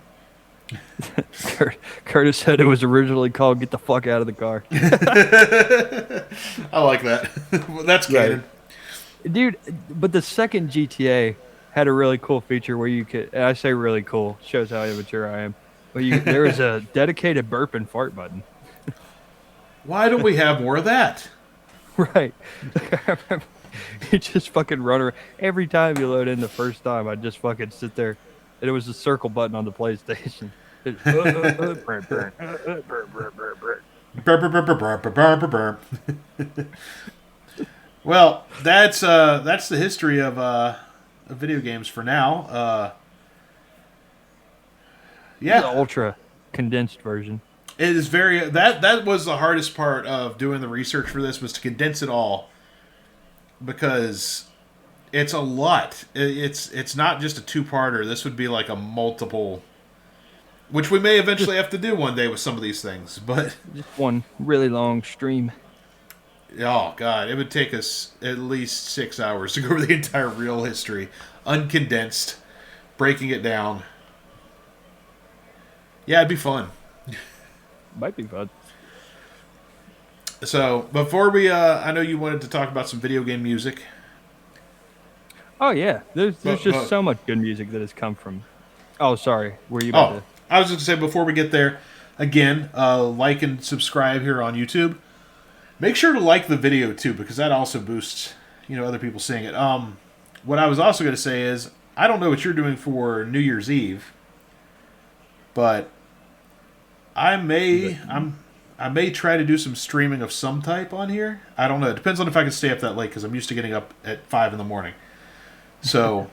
Curtis said it was originally called "Get the Fuck Out of the Car." I like that. That's canon. Right. Dude, but the second GTA had a really cool feature where you could, and I say really cool, shows how immature I am, but there was a dedicated burp and fart button. Why don't we have more of that? Right. I remember you just fucking run around. Every time you load in the first time, I'd just fucking sit there. And it was the circle button on the PlayStation. Brr, brr, brr, brr, brr, brr. Burr, burr, burr, burr, burr, burr, burr, burr. Well, that's the history of video games for now. The Yeah, ultra condensed version. it is very that was the hardest part of doing the research for this was to condense it all because it's a lot. It's not just a two-parter. This would be like a multiple, which we may eventually have to do one day with some of these things. But Just one really long stream. oh god, it would take us at least 6 hours to go over the entire real history, uncondensed, breaking it down. Yeah, it'd be fun. Might be fun. So before we, I know you wanted to talk about some video game music. Oh yeah, there's But- just but- so much good music that has come from. Oh, sorry. Were you about Oh, to? I was going to say before we get there, again, like and subscribe here on YouTube. Make sure to like the video too, because that also boosts, other people seeing it. What I was also going to say is, I don't know what you're doing for New Year's Eve, but I may try to do some streaming of some type on here. I don't know. It depends on if I can stay up that late because I'm used to getting up at 5 in the morning. So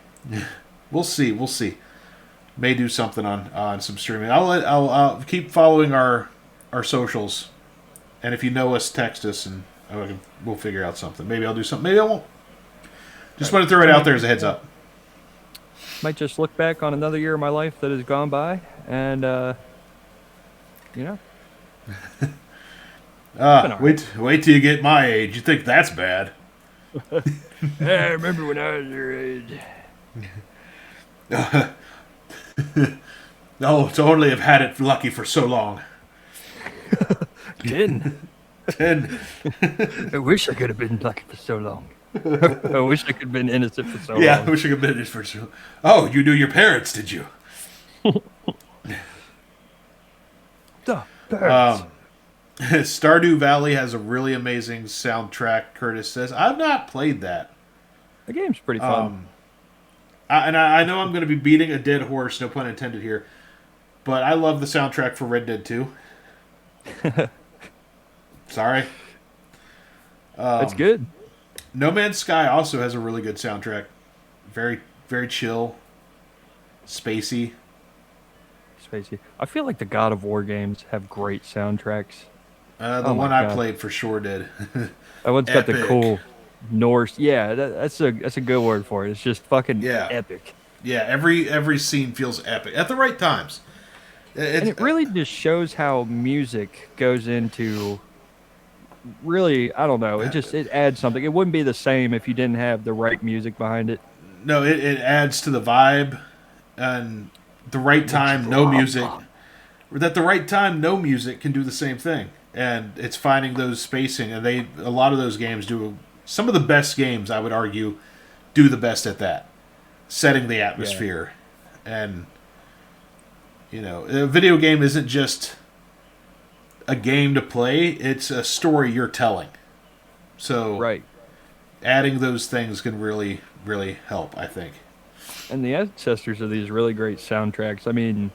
we'll see. We'll see. May do something on some streaming. I'll keep following our socials, and if you know us, text us, and we'll figure out something. Maybe I'll do something. Maybe I won't. Just want to throw it out there as a heads up. Might just look back on another year of my life that has gone by, and Wait till you get my age. You think that's bad? Hey, I remember when I was your age. No, to only have had it lucky for so long. 10. 10. I wish I could have been lucky for so long. I wish I could have been innocent for so Yeah, I long. wish I could have been this for so. Oh, you knew your parents, did you? Duh, birds. Stardew Valley has a really amazing soundtrack. Curtis says, "I've not played that." The game's pretty fun. I know I'm going to be beating a dead horse, no pun intended here, but I love the soundtrack for Red Dead 2. Sorry. It's good. No Man's Sky also has a really good soundtrack. Very, very chill, spacey. Spacey. I feel like the God of War games have great soundtracks. The Oh my one I God. played for sure did. That one's got the Epic. cool Norse. Yeah, that's a good word for it. It's just fucking Yeah. epic. Yeah, every scene feels epic at the right times. And it really just shows how music goes into really, I don't know, it adds something. It wouldn't be the same if you didn't have the right music behind it. No, it adds to the vibe, and the right time, no music. At the right time, no music can do the same thing, and it's finding those spacing. And a lot of those games do. Some of the best games, I would argue, do the best at that, setting the atmosphere, and a video game isn't just a game to play; it's a story you're telling. So, Right. adding those things can really, really help, I think. And the ancestors of these really great soundtracks. I mean,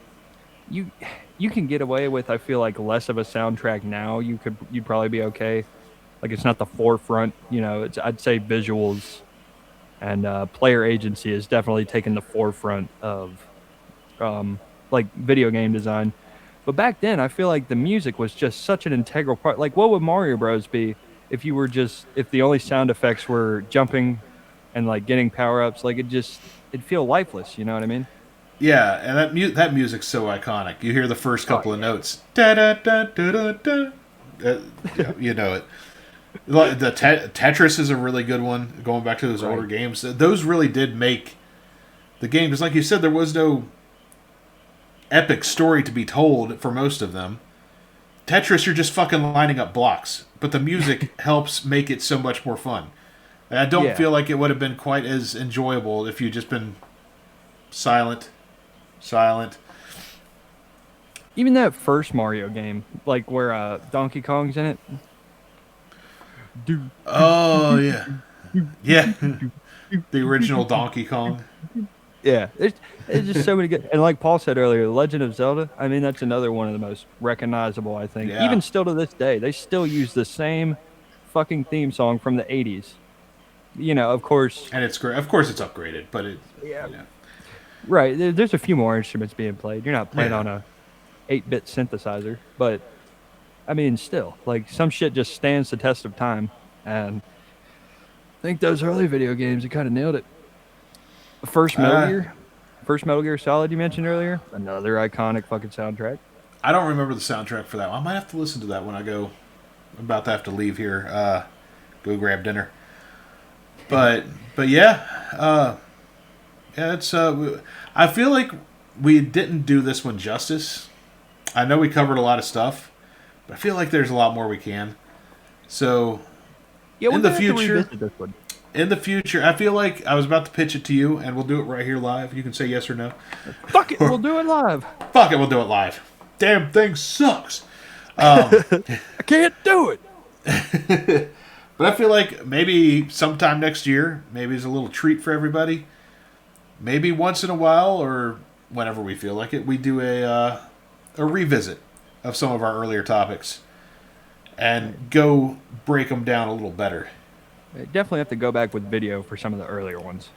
you can get away with, I feel like, less of a soundtrack now. You'd probably be okay. Like, it's not the forefront, I'd say visuals and player agency has definitely taken the forefront of like video game design. But back then, I feel like the music was just such an integral part. Like, what would Mario Bros be if the only sound effects were jumping and like getting power ups? Like, it'd feel lifeless. You know what I mean? Yeah, and that music's so iconic. You hear the first couple of notes, da da da da da da. You know it. Like the Tetris is a really good one. Going back to those older games, those really did make the game. Because, like you said, there was no epic story to be told for most of them. Tetris, you're just fucking lining up blocks, but the music helps make it so much more fun. And I don't feel like it would have been quite as enjoyable if you'd just been silent. Even that first Mario game, like where Donkey Kong's in it. Do, Oh yeah, yeah. The original Donkey Kong. yeah, it's just so many good. And like Paul said earlier, Legend of Zelda. I mean, that's another one of the most recognizable. I think, Yeah, even still to this day, they still use the same fucking theme song from the '80s. You know, of course. and it's great. Of course, it's upgraded, but it. Yeah. You know, Right. There's a few more instruments being played. You're not playing yeah. on a 8-bit synthesizer, but I mean, still, like some shit just stands the test of time. And I think those early video games, you kind of nailed it. First Metal Uh, Gear, first Metal Gear Solid you mentioned earlier, another iconic fucking soundtrack. I don't remember the soundtrack for that one. I might have to listen to that when I go. I'm about to have to leave here. Go grab dinner. But yeah, yeah. It's. I feel like we didn't do this one justice. I know we covered a lot of stuff, but I feel like there's a lot more we can. So Yeah, we're in the gonna have to future, revisit this one. in the future, I feel like I was about to pitch it to you, and we'll do it right here live. You can say yes or no. Fuck it, we'll do it live. Fuck it, we'll do it live. Damn thing sucks. I can't do it. But I feel like maybe sometime next year, maybe as a little treat for everybody, maybe once in a while or whenever we feel like it, we do a revisit of some of our earlier topics and go break them down a little better. Definitely have to go back with video for some of the earlier ones.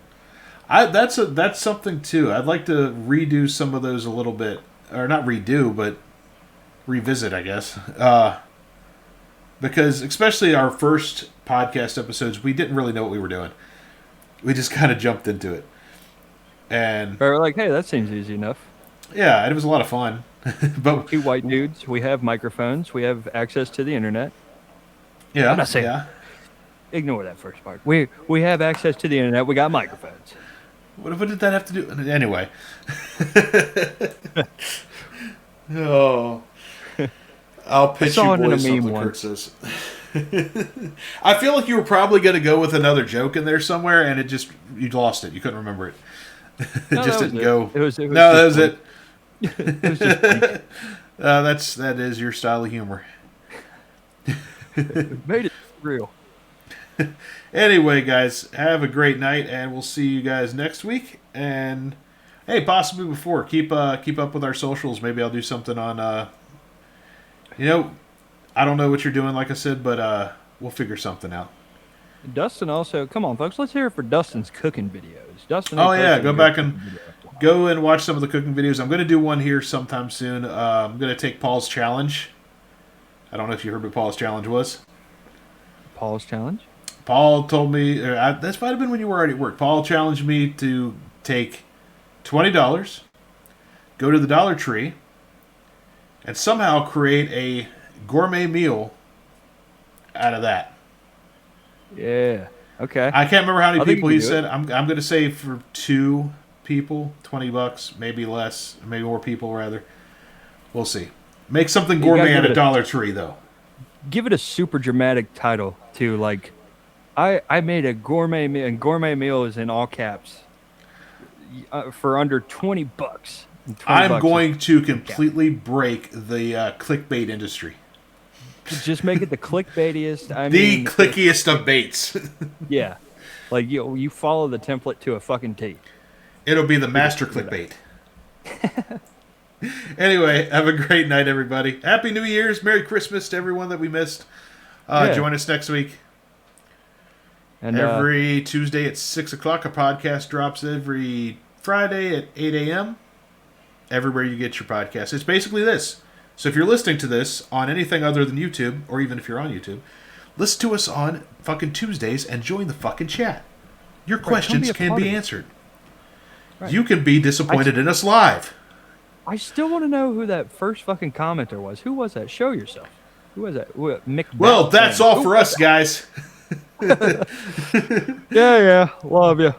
That's something too. I'd like to redo some of those a little bit, or not redo, but revisit, I guess. Because especially our first podcast episodes, we didn't really know what we were doing. We just kind of jumped into it, and But we're like, hey, that seems easy enough. yeah, it was a lot of fun. But Two white dudes, we have microphones, we have access to the internet. yeah, I'm not saying- yeah. Ignore that first part. We have access to the internet. We got microphones. What did that have to do? Anyway. Oh. I'll pitch saw you it in a boys meme something Kurt once. says. I feel like you were probably going to go with another joke in there somewhere, and you lost it. You couldn't remember it. It No, just that was didn't it. go. It was No, that was just it. it was just That is your style of humor. made it real. Anyway, guys, have a great night, and we'll see you guys next week. And hey, possibly before, keep up with our socials. Maybe I'll do something on. I don't know what you're doing, like I said, but we'll figure something out. Dustin also, come on, folks, let's hear it for Dustin's cooking videos. Dustin. Oh yeah, posted go a back good and cooking video. go and watch some of the cooking videos. I'm going to do one here sometime soon. I'm going to take Paul's challenge. I don't know if you heard what Paul's challenge was. Paul's challenge. Paul told me this might have been when you were already at work. Paul challenged me to take $20, go to the Dollar Tree, and somehow create a gourmet meal out of that. Yeah. Okay. I can't remember how many I think people you he can do said. I'm going to say for 2 people, $20, maybe less, maybe more people rather. We'll see. Make something You gotta gourmet give at it a a- Dollar Tree though. Give it a super dramatic title too, like I made a gourmet meal, and gourmet meal is in all caps. For under $20. And $20 I'm is- going to completely break the clickbait industry. just make it the clickbaitiest. I The mean, clickiest of baits. yeah, like you follow the template to a fucking T. It'll be the master clickbait. Anyway, have a great night, everybody. Happy New Year's. Merry Christmas to everyone that we missed. Yeah. Join us next week. And Every Tuesday at 6 o'clock. A podcast drops every Friday at 8 a.m. Everywhere you get your podcast. It's basically this. So if you're listening to this on anything other than YouTube, or even if you're on YouTube, listen to us on fucking Tuesdays and join the fucking chat. Your questions a can part be of it. answered. Right. You can be disappointed in us live. I still want to know who that first fucking commenter was. Who was that? Show yourself. Who was that? Mick. Well, that's all Who for was us, guys. that? Yeah, love you.